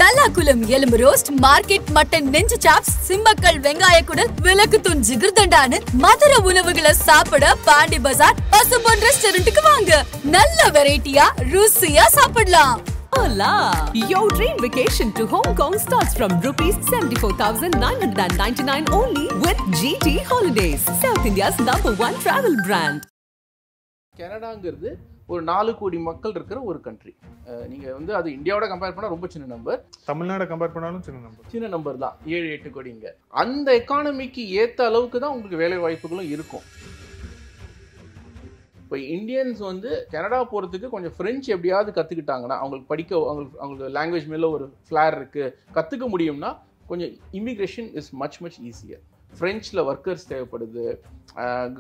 வெள்ளாக்குளம் எலும்பு roast, market mutton நெஞ்சு chops, Simmakkal வெங்காய குடல், விளக்குத்தூண் ஜிகிர்தண்டான்னு மதுர உணவுகளை சாப்பிட பாண்டி பஜார் பசும்பொன் ரெஸ்டாரண்ட்டுக்கு வாங்க. நல்ல வெரைட்டியா ருசியா சாப்பிடலாம். Hola! Your dream vacation to Hong Kong starts from rupees 74,999 only with GT Holidays, South India's #1 travel brand. கனடாங்கிறது ஒரு 4 கோடி மக்கள் இருக்கிற ஒரு கண்ட்ரி. நீங்க வந்து அது இந்தியாவோட கம்பேர் பண்ணா ரொம்ப சின்ன நம்பர். தமிழ்நாடு கம்பேர் பண்ணாலும் சின்ன நம்பர் தான். 7-8 கோடிங்க. அந்த எக்கானமிக்கு ஏத்த அளவுக்கு தான் உங்களுக்கு வேலை வாய்ப்புகளும் இருக்கும். இப்போ இந்தியன்ஸ் வந்து கனடா போகிறதுக்கு கொஞ்சம் ஃப்ரெஞ்சு எப்படியாவது கற்றுக்கிட்டாங்கன்னா அவங்களுக்கு அவங்களுக்கு லாங்குவேஜ் மேலே ஒரு ஃப்ளேர் இருக்குது, கற்றுக்க முடியும்னா கொஞ்சம் இமிக்ரேஷன் இஸ் மச் ஈஸியர். ஃப்ரெஞ்சில் ஒர்க்கர்ஸ் தேவைப்படுது,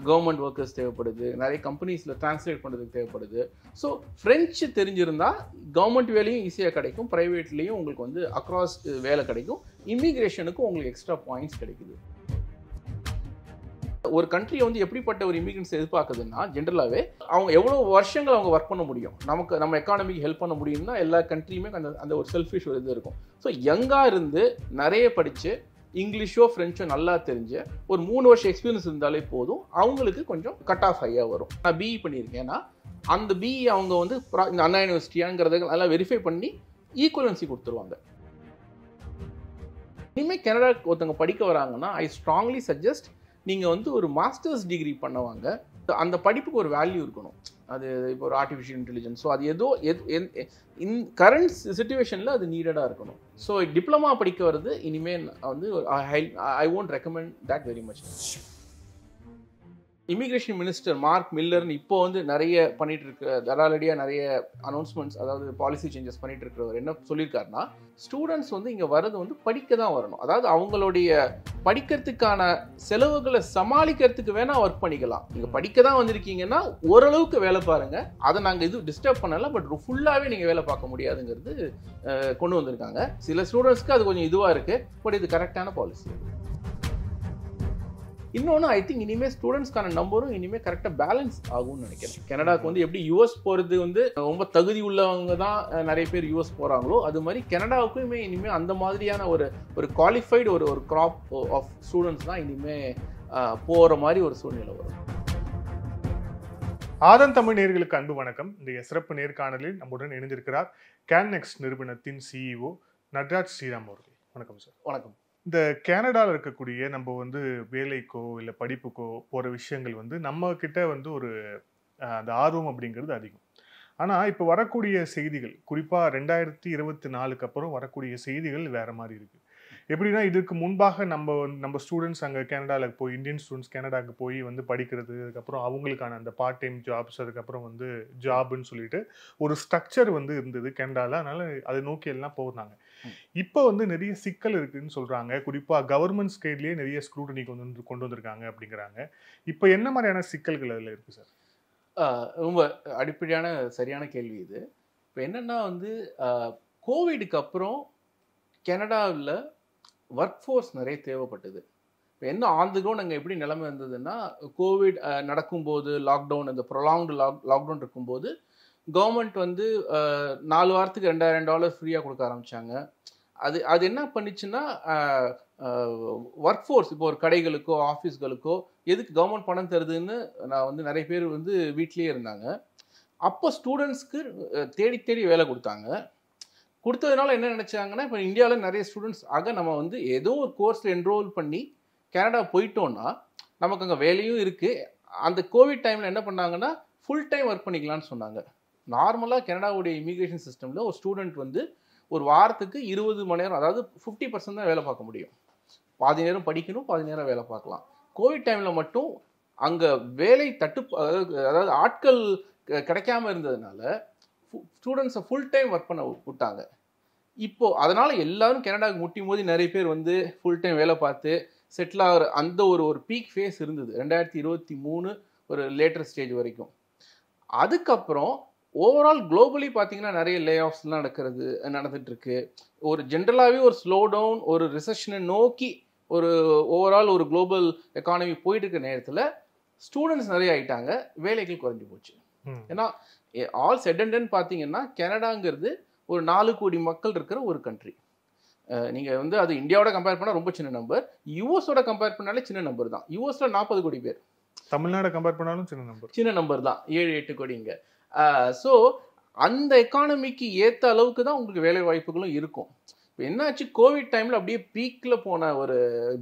கவர்மெண்ட் ஒர்க்கர்ஸ் தேவைப்படுது, நிறைய கம்பெனிஸில் டிரான்ஸ்லேட் பண்ணுறதுக்கு தேவைப்படுது. ஸோ ஃப்ரெஞ்சு தெரிஞ்சிருந்தால் கவர்மெண்ட் வேலையும் ஈஸியாக கிடைக்கும், ப்ரைவேட்லேயும் உங்களுக்கு வந்து அக்ராஸ் வேலை கிடைக்கும், இமிக்ரேஷனுக்கும் உங்களுக்கு எக்ஸ்ட்ரா பாயிண்ட்ஸ் கிடைக்குது. ஒரு கண்ட்ரி வந்து எப்படிப்பட்ட ஒரு இமிகிரன்ஸ் எதிர்பார்க்குதுன்னா ஜென்ரலாகவே அவங்க எவ்வளோ வருஷங்கள் அவங்க ஒர்க் பண்ண முடியும், நம்ம எக்கானமிக்கு ஹெல்ப் பண்ண முடியும்னா எல்லா கண்ட்ரியுமே அந்த ஒரு செல்ஃபிஷ் ஒரு இது இருக்கும். ஸோ யங்காக இருந்து நிறைய படித்து இங்கிலீஷோ ஃப்ரெஞ்சோ நல்லா தெரிஞ்ச ஒரு 3 வருஷம் எக்ஸ்பீரியன்ஸ் இருந்தாலே போதும், அவங்களுக்கு கொஞ்சம் கட் ஆஃப் ஹையாக வரும். நான் பிஇ பண்ணியிருக்கேன்னா அந்த பிஇ அவங்க வந்து இந்த அண்ணா யூனிவர்சிட்டியாங்கிறத நல்லா வெரிஃபை பண்ணி ஈக்குவலன்சி கொடுத்துருவாங்க. இனிமேல் கனடா ஒருத்தவங்க படிக்க வராங்கன்னா ஐ ஸ்ட்ராங்லி சஜஸ்ட் நீங்கள் வந்து ஒரு மாஸ்டர்ஸ் டிகிரி பண்ணுவாங்க. அந்த படிப்புக்கு ஒரு வேல்யூ இருக்கணும். அது இப்போ ஒரு ஆர்டிஃபிஷியல் இன்டெலிஜென்ஸ், ஸோ அது கரண்ட் சிச்சுவேஷனில் அது நீடடாக இருக்கணும். ஸோ டிப்ளமா படிக்க வருது இனிமேல் வந்து I won't recommend that very much. Immigration minister Mark மில்லர்னு இப்போ வந்து நிறைய பண்ணிட்டு இருக்க தடாலடியாக நிறைய அனௌன்ஸ்மெண்ட்ஸ், அதாவது பாலிசி சேஞ்சஸ் பண்ணிட்டு இருக்கிறவர் என்ன சொல்லியிருக்காருன்னா, ஸ்டூடெண்ட்ஸ் வந்து இங்கே வர்றது வந்து படிக்க தான் வரணும். அதாவது அவங்களுடைய படிக்கிறதுக்கான செலவுகளை சமாளிக்கிறதுக்கு வேணா ஒர்க் பண்ணிக்கலாம். நீங்கள் படிக்க தான் வந்திருக்கீங்கன்னா ஓரளவுக்கு வேலை பாருங்க, அதை நாங்கள் இது டிஸ்டர்ப் பண்ணல, பட் ஃபுல்லாகவே நீங்கள் வேலை பார்க்க முடியாதுங்கிறது கொண்டு வந்திருக்காங்க. சில ஸ்டூடெண்ட்ஸ்க்கு அது கொஞ்சம் இதுவாக இருக்குது, பட் இது கரெக்டான பாலிசி. இன்னொன்று ஐ திங்க் இனிமேல் ஸ்டூடெண்ட்ஸ்க்கான நம்பரும் இனிமேல் கரெக்டாக பேலன்ஸ் ஆகும்னு நினைக்கிறேன். கனடாவுக்கு வந்து எப்படி யூஎஸ் போகிறது வந்து ரொம்ப தகுதி உள்ளவங்க தான் நிறைய பேர் யூஎஸ் போகிறாங்களோ, அது மாதிரி கனடாவுக்குமே இனிமேல் அந்த மாதிரியான ஒரு குவாலிஃபைடு ஒரு கிராப் ஆஃப் ஸ்டூடெண்ட்ஸ் தான் இனிமேல் போகிற மாதிரி ஒரு சூழ்நிலை வரும். ஆதன் தமிழ் நேயர்களுக்கு அன்பு வணக்கம். இந்த சிறப்பு நேர்காணலில் நம்முடன் இணைந்திருக்கிறார் கேன்னெக்ஸ் நிறுவனத்தின் சிஇஓ நட்ராஜ் ஸ்ரீராம் அவர்கள். வணக்கம் சார். வணக்கம். இந்த கனடாவில் இருக்கக்கூடிய நம்ம வந்து வேலைக்கோ இல்லை படிப்புக்கோ போகிற விஷயங்கள் வந்து நம்ம கிட்ட வந்து ஒரு அந்த ஆர்வம் அப்படிங்கிறது அதிகம். ஆனால் இப்போ வரக்கூடிய செய்திகள், குறிப்பாக 2024க்கு அப்புறம் வரக்கூடிய செய்திகள் வேறு மாதிரி இருக்குது. எப்படின்னா, இதுக்கு முன்பாக நம்ம ஸ்டூடெண்ட்ஸ் அங்கே கனடாவில் போய், இந்தியன் ஸ்டூடெண்ட்ஸ் கனடாவுக்கு போய் வந்து படிக்கிறது, அதுக்கப்புறம் அவங்களுக்கான அந்த பார்ட் டைம் ஜாப்ஸ், அதுக்கப்புறம் வந்து ஜாப்னு சொல்லிட்டு ஒரு ஸ்ட்ரக்சர் வந்து இருந்தது கனடாவில். அதனால அதை நோக்கி எல்லாம் போகிறாங்க. இப்போ வந்து நிறைய சிக்கல் இருக்குதுன்னு சொல்கிறாங்க. குறிப்பாக கவர்மெண்ட் ஸ்கேட்லேயே நிறைய ஸ்க்ரூட்டனி கொண்டு வந்திருக்காங்க அப்படிங்கிறாங்க. இப்போ என்ன மாதிரியான சிக்கல்கள் அதில் இருக்குது சார்? ரொம்ப அடிப்படையான சரியான கேள்வி இது. இப்போ என்னென்னா வந்து கோவிடுக்கு அப்புறம் கனடாவில் ஒர்க் ஃபோர்ஸ் நிறைய தேவைப்பட்டது. இப்போ என்ன ஆன் தி கிரவுண்ட் அங்கே எப்படி நிலைமை இருந்ததுன்னா, கோவிட் நடக்கும்போது லாக்டவுன், இந்த ப்ரொலாங்டு லாக்டவுன் இருக்கும்போது கவர்மெண்ட் வந்து 4 வாரத்துக்கு $2000 ஃப்ரீயாக கொடுக்க ஆரம்பித்தாங்க. அது என்ன பண்ணிச்சுன்னா, ஒர்க் ஃபோர்ஸ் இப்போ ஒரு கடைகளுக்கோ ஆஃபீஸ்களுக்கோ எதுக்கு கவர்மெண்ட் பணம் தருதுன்னு நான் வந்து நிறைய பேர் வந்து வீட்லேயே இருந்தாங்க. அப்போ ஸ்டூடெண்ட்ஸ்க்கு தேடி வேலை கொடுத்ததுனால என்ன நினச்சாங்கன்னா, இப்போ இந்தியாவில் நிறைய ஸ்டூடெண்ட்ஸ் நம்ம வந்து ஏதோ ஒரு கோர்ஸில் என்ரோல் பண்ணி கனடா போயிட்டோன்னா நமக்கு அங்கே வேலையும் இருக்குது. அந்த கோவிட் டைமில் என்ன பண்ணாங்கன்னா, ஃபுல் டைம் ஒர்க் பண்ணிக்கலான்னு சொன்னாங்க. நார்மலாக கனடாவுடைய இமிக்ரேஷன் சிஸ்டமில் ஒரு ஸ்டூடெண்ட் வந்து ஒரு வாரத்துக்கு 20 மணி நேரம், அதாவது 50% தான் வேலை பார்க்க முடியும். பாதி நேரம் படிக்கணும், பாதி நேரம் வேலை பார்க்கலாம். கோவிட் டைமில் மட்டும் அங்கே வேலை அதாவது ஆட்கள் கிடைக்காம இருந்ததுனால ஸ்டூடெண்ட்ஸை ஃபுல் டைம் ஒர்க் பண்ண விட்டாங்க. இப்போது அதனால் எல்லோரும் கனடாவுக்கு முட்டி மோதி நிறைய பேர் வந்து ஃபுல் டைம் வேலை பார்த்து செட்டில் ஆகிற அந்த ஒரு பீக் ஃபேஸ் இருந்தது 2023 ஒரு லேட்டர் ஸ்டேஜ் வரைக்கும். அதுக்கப்புறம் ஓவரால் குளோபலி பார்த்தீங்கன்னா நிறைய லே ஆஃப்ஸ்லாம் நடந்துகிட்ருக்கு. ஒரு ஜென்ரலாகவே ஒரு ஸ்லோ டவுன், ஒரு ரிசெஷனை நோக்கி ஒரு ஓவரால் ஒரு குளோபல் எக்கானமி போயிட்டு இருக்கிற நேரத்தில் ஸ்டூடெண்ட்ஸ் நிறைய ஆகிட்டாங்க, வேலைகள் குறைஞ்சி போச்சு. ஏன்னா ஆல் செட் அண்ட் டன் பார்த்தீங்கன்னா கனடாங்கிறது ஒரு 4 கோடி மக்கள் இருக்கிற ஒரு கண்ட்ரி. நீங்கள் வந்து அது இந்தியாவோட கம்பேர் பண்ணால் ரொம்ப சின்ன நம்பர், யூஎஸோட கம்பேர் பண்ணாலே சின்ன நம்பர் தான். யூஎஸ்ல 40 கோடி பேர், தமிழ்நாடு கம்பேர் பண்ணாலும் சின்ன நம்பர் தான், 7-8 கோடிங்க. ஸோ அந்த எக்கானமிக்கு ஏற்ற அளவுக்கு தான் உங்களுக்கு வேலை வாய்ப்புகளும் இருக்கும். இப்போ என்னாச்சு, கோவிட் டைமில் அப்படியே பீக்கில் போன ஒரு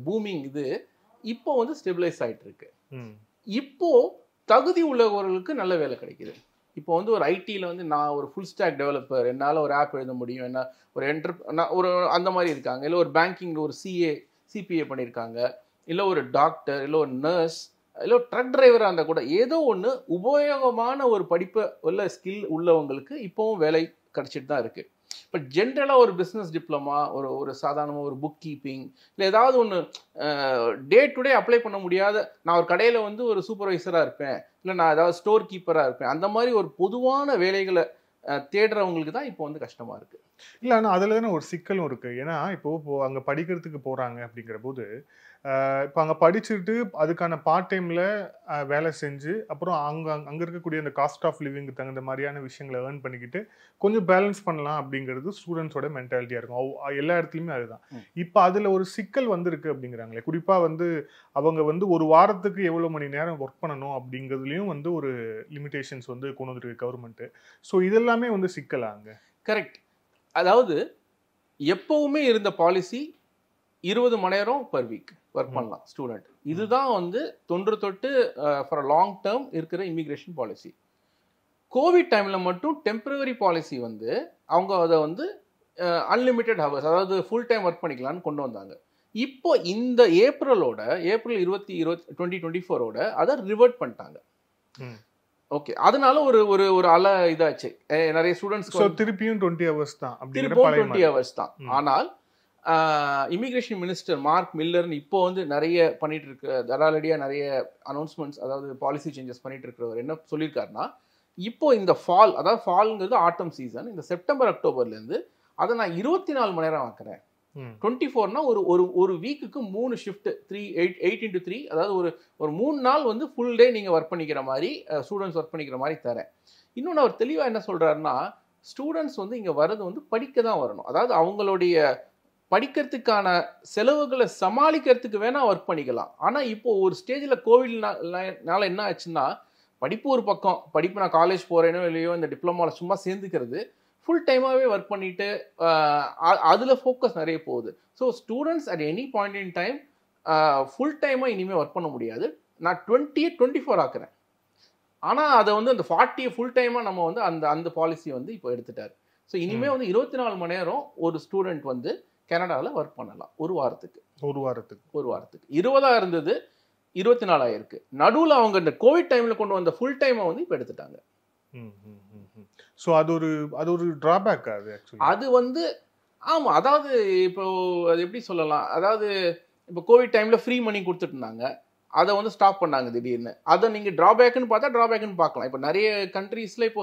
பூமிங் இது இப்போ வந்து ஸ்டெபிலைஸ் ஆகிட்டு இருக்கு. இப்போ தகுதி உள்ளவர்களுக்கு நல்ல வேலை கிடைக்குது. இப்போ வந்து ஒரு ஐடியில் வந்து நான் ஒரு ஃபுல் ஸ்டாக் டெவலப்பர், என்னால் ஒரு ஆப் எழுத முடியும், என்ன ஒரு அந்த மாதிரி இருக்காங்க, இல்லை ஒரு பேங்கிங்கில் ஒரு சிபிஏ பண்ணியிருக்காங்க, இல்லை ஒரு டாக்டர், இல்லை ஒரு நர்ஸ், இல்லை ஒரு ட்ரக் டிரைவராக இருந்தால் கூட ஏதோ ஒன்று உபயோகமான ஒரு படிப்பை உள்ள ஸ்கில் உள்ளவங்களுக்கு இப்போவும் வேலை கிடச்சிட்டு தான் இருக்குது. பட் ஜென்ரலாக ஒரு பிஸ்னஸ் டிப்ளமா, ஒரு சாதாரணமாக ஒரு புக் கீப்பிங், இல்லை ஏதாவது ஒன்று டே டு டே அப்ளை பண்ண முடியாத, நான் ஒரு கடையில் வந்து ஒரு சூப்பர்வைசராக இருப்பேன், இல்லை நான் ஏதாவது ஸ்டோர் கீப்பராக இருப்பேன், அந்த மாதிரி ஒரு பொதுவான வேலைகளை தேடுறவங்களுக்கு தான் இப்போ வந்து கஷ்டமாக இருக்குது. இல்லை, ஆனால் அதில் தானே ஒரு சிக்கலும் இருக்குது. ஏன்னா இப்போ அங்கே படிக்கிறதுக்கு போகிறாங்க அப்படிங்கிற போது இப்போ அங்கே படிச்சுட்டு அதுக்கான பார்ட் டைமில் வேலை செஞ்சு அப்புறம் அங்கே இருக்கக்கூடிய அந்த காஸ்ட் ஆஃப் லிவிங்க்கு தகுந்த மாதிரியான விஷயங்களை ஏர்ன் பண்ணிக்கிட்டு கொஞ்சம் பேலன்ஸ் பண்ணலாம் அப்படிங்கிறது ஸ்டூடெண்ட்ஸோட மென்டாலிட்டியாக இருக்கும். எல்லா இடத்துலையுமே அதுதான். இப்போ அதில் ஒரு சிக்கல் வந்திருக்கு அப்படிங்கிறாங்களே, குறிப்பாக வந்து அவங்க வந்து ஒரு வாரத்துக்கு எவ்வளோ மணி நேரம் ஒர்க் பண்ணணும் அப்படிங்கிறதுலையும் வந்து ஒரு லிமிடேஷன்ஸ் வந்து கொண்டு வந்துருக்கு கவர்மெண்ட்டு. ஸோ இதெல்லாமே வந்து சிக்கலாங்க. கரெக்ட். அதாவது எப்பவுமே இருந்த பாலிசி 20 மணி நேரம் பர் வீக் ஒர்க் பண்ணலாம் ஸ்டூடெண்ட். இதுதான் வந்து தொட்டு ஃபார் லாங் டேர்ம் இருக்கிற இமிகிரேஷன் பாலிசி. கோவிட் டைமில் மட்டும் டெம்பரவரி பாலிசி வந்து அவங்க அதை வந்து அன்லிமிட்டெட் ஹவர்ஸ், அதாவது ஃபுல் டைம் ஒர்க் பண்ணிக்கலான்னு கொண்டு வந்தாங்க. இப்போ இந்த ஏப்ரல் 2024 அதை ரிவர்ட் பண்ணிட்டாங்க. ஓகே, அதனால ஒரு அலை இதாச்சு. நிறைய ஸ்டூடெண்ட்ஸ் திருப்பியும் 20 ஹவர்ஸ் தான், திருப்பியும் 20 ஹவர்ஸ் தான். ஆனால் இமிகிரேஷன் மினிஸ்டர் மார்க் மில்லர்னு இப்போ வந்து நிறைய பண்ணிட்டு இருக்க தடாலடியாக நிறைய அனௌன்ஸ்மெண்ட்ஸ், அதாவது பாலிசி சேஞ்சஸ் பண்ணிட்டு இருக்கிறவர் என்ன சொல்லியிருக்காருன்னா, இப்போ இந்த ஃபால், அதாவது ஃபால்ங்கிறது ஆட்டம் சீசன், இந்த செப்டம்பர் அக்டோபர்லேருந்து அதை நான் 24 மணி நேரம் ஆக்குறேன். 24னா ஒரு வீக்குக்கு 3 ஷிஃப்ட், 8x3, அதாவது ஒரு 3 நாள் வந்து ஃபுல் டே நீங்கள் ஒர்க் பண்ணிக்கிற மாதிரி, ஸ்டூடெண்ட்ஸ் ஒர்க் பண்ணிக்கிற மாதிரி தரேன். இன்னொன்று அவர் தெளிவாக என்ன சொல்கிறாருன்னா, ஸ்டூடெண்ட்ஸ் வந்து இங்கே வர்றது வந்து படிக்க தான் வரணும். அதாவது அவங்களுடைய படிக்கிறதுக்கான செலவுகளை சமாளிக்கிறதுக்கு வேணால் ஒர்க் பண்ணிக்கலாம். ஆனால் இப்போது ஒரு ஸ்டேஜில் கோவிட்னால என்ன ஆச்சுன்னா, படிப்பு ஒரு பக்கம், படிப்பு நான் காலேஜ் போகிறேனோ இல்லையோ இந்த டிப்ளமாவில் சும்மா சேர்ந்துக்கிறது, ஃபுல் டைமாகவே ஒர்க் பண்ணிவிட்டு அதில் ஃபோக்கஸ் நிறைய போகுது. So students at any point in time full டைமாக இனிமேல் ஒர்க் பண்ண முடியாது. நான் 24 ஆக்குறேன். ஆனால் அதை வந்து அந்த 40 ஃபுல் டைமாக நம்ம வந்து அந்த பாலிசியை வந்து இப்போ எடுத்துட்டார். ஸோ இனிமேல் வந்து 24 மணி நேரம் ஒரு ஸ்டூடெண்ட் வந்து கனடாவில் ஒர்க் பண்ணலாம் ஒரு வாரத்துக்கு. 20 இருந்தது, 24 ஆயிருக்கு. நடுவில் அவங்க இந்த கோவிட் டைமில் கொண்டு வந்த ஃபுல் டைமை வந்து இப்போ எடுத்துட்டாங்க. ஸோ அது ஒரு டிராபேக். அது வந்து ஆமாம், அதாவது இப்போ அது எப்படி சொல்லலாம், அதாவது இப்போ கோவிட் டைமில் ஃப்ரீ மணி கொடுத்துட்டு இருந்தாங்க, அதை வந்து ஸ்டாப் பண்ணாங்க திடீர்னு. அதை நீங்கள் ட்ராபேக்குன்னு பார்த்தா ட்ராபேக்குன்னு பார்க்கலாம். இப்போ நிறைய கண்ட்ரீஸில் இப்போ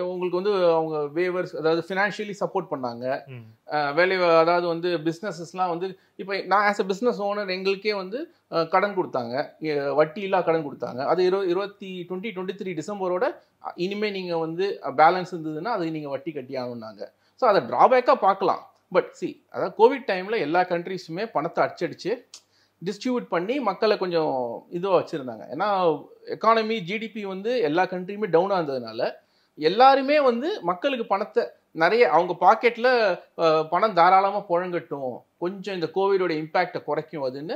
உங்களுக்கு வந்து அவங்க வேவர்ஸ், அதாவது ஃபினான்ஷியலி சப்போர்ட் பண்ணாங்க வேலை, அதாவது வந்து பிஸ்னஸஸ்லாம் வந்து இப்போ நான் ஆஸ் அ பிஸ்னஸ் ஓனர் எங்களுக்கே வந்து கடன் கொடுத்தாங்க, வட்டியில்லா கடன் கொடுத்தாங்க. அது 2023 டிசம்பரோட இனிமேல் நீங்கள் வந்து பேலன்ஸ் இருந்ததுன்னா அது நீங்கள் வட்டி கட்டி ஆகணுன்னாங்க. ஸோ அதை ட்ராபேக்காக பார்க்கலாம். பட் அதாவது கோவிட் டைமில் எல்லா கண்ட்ரீஸுமே பணத்தை அச்சடிச்சு டிஸ்ட்ரிபியூட் பண்ணி மக்களை கொஞ்சம் இதுவாக வச்சுருந்தாங்க. ஏன்னா எக்கானமி ஜிடிபி வந்து எல்லா கண்ட்ரியுமே டவுனாக இருந்ததுனால எல்லாருமே வந்து மக்களுக்கு பணத்தை நிறைய அவங்க பாக்கெட்டில் பணம் தாராளமாக புழங்கட்டும், கொஞ்சம் இந்த கோவிடோட இம்பேக்டை குறைக்கும் அதுன்னு,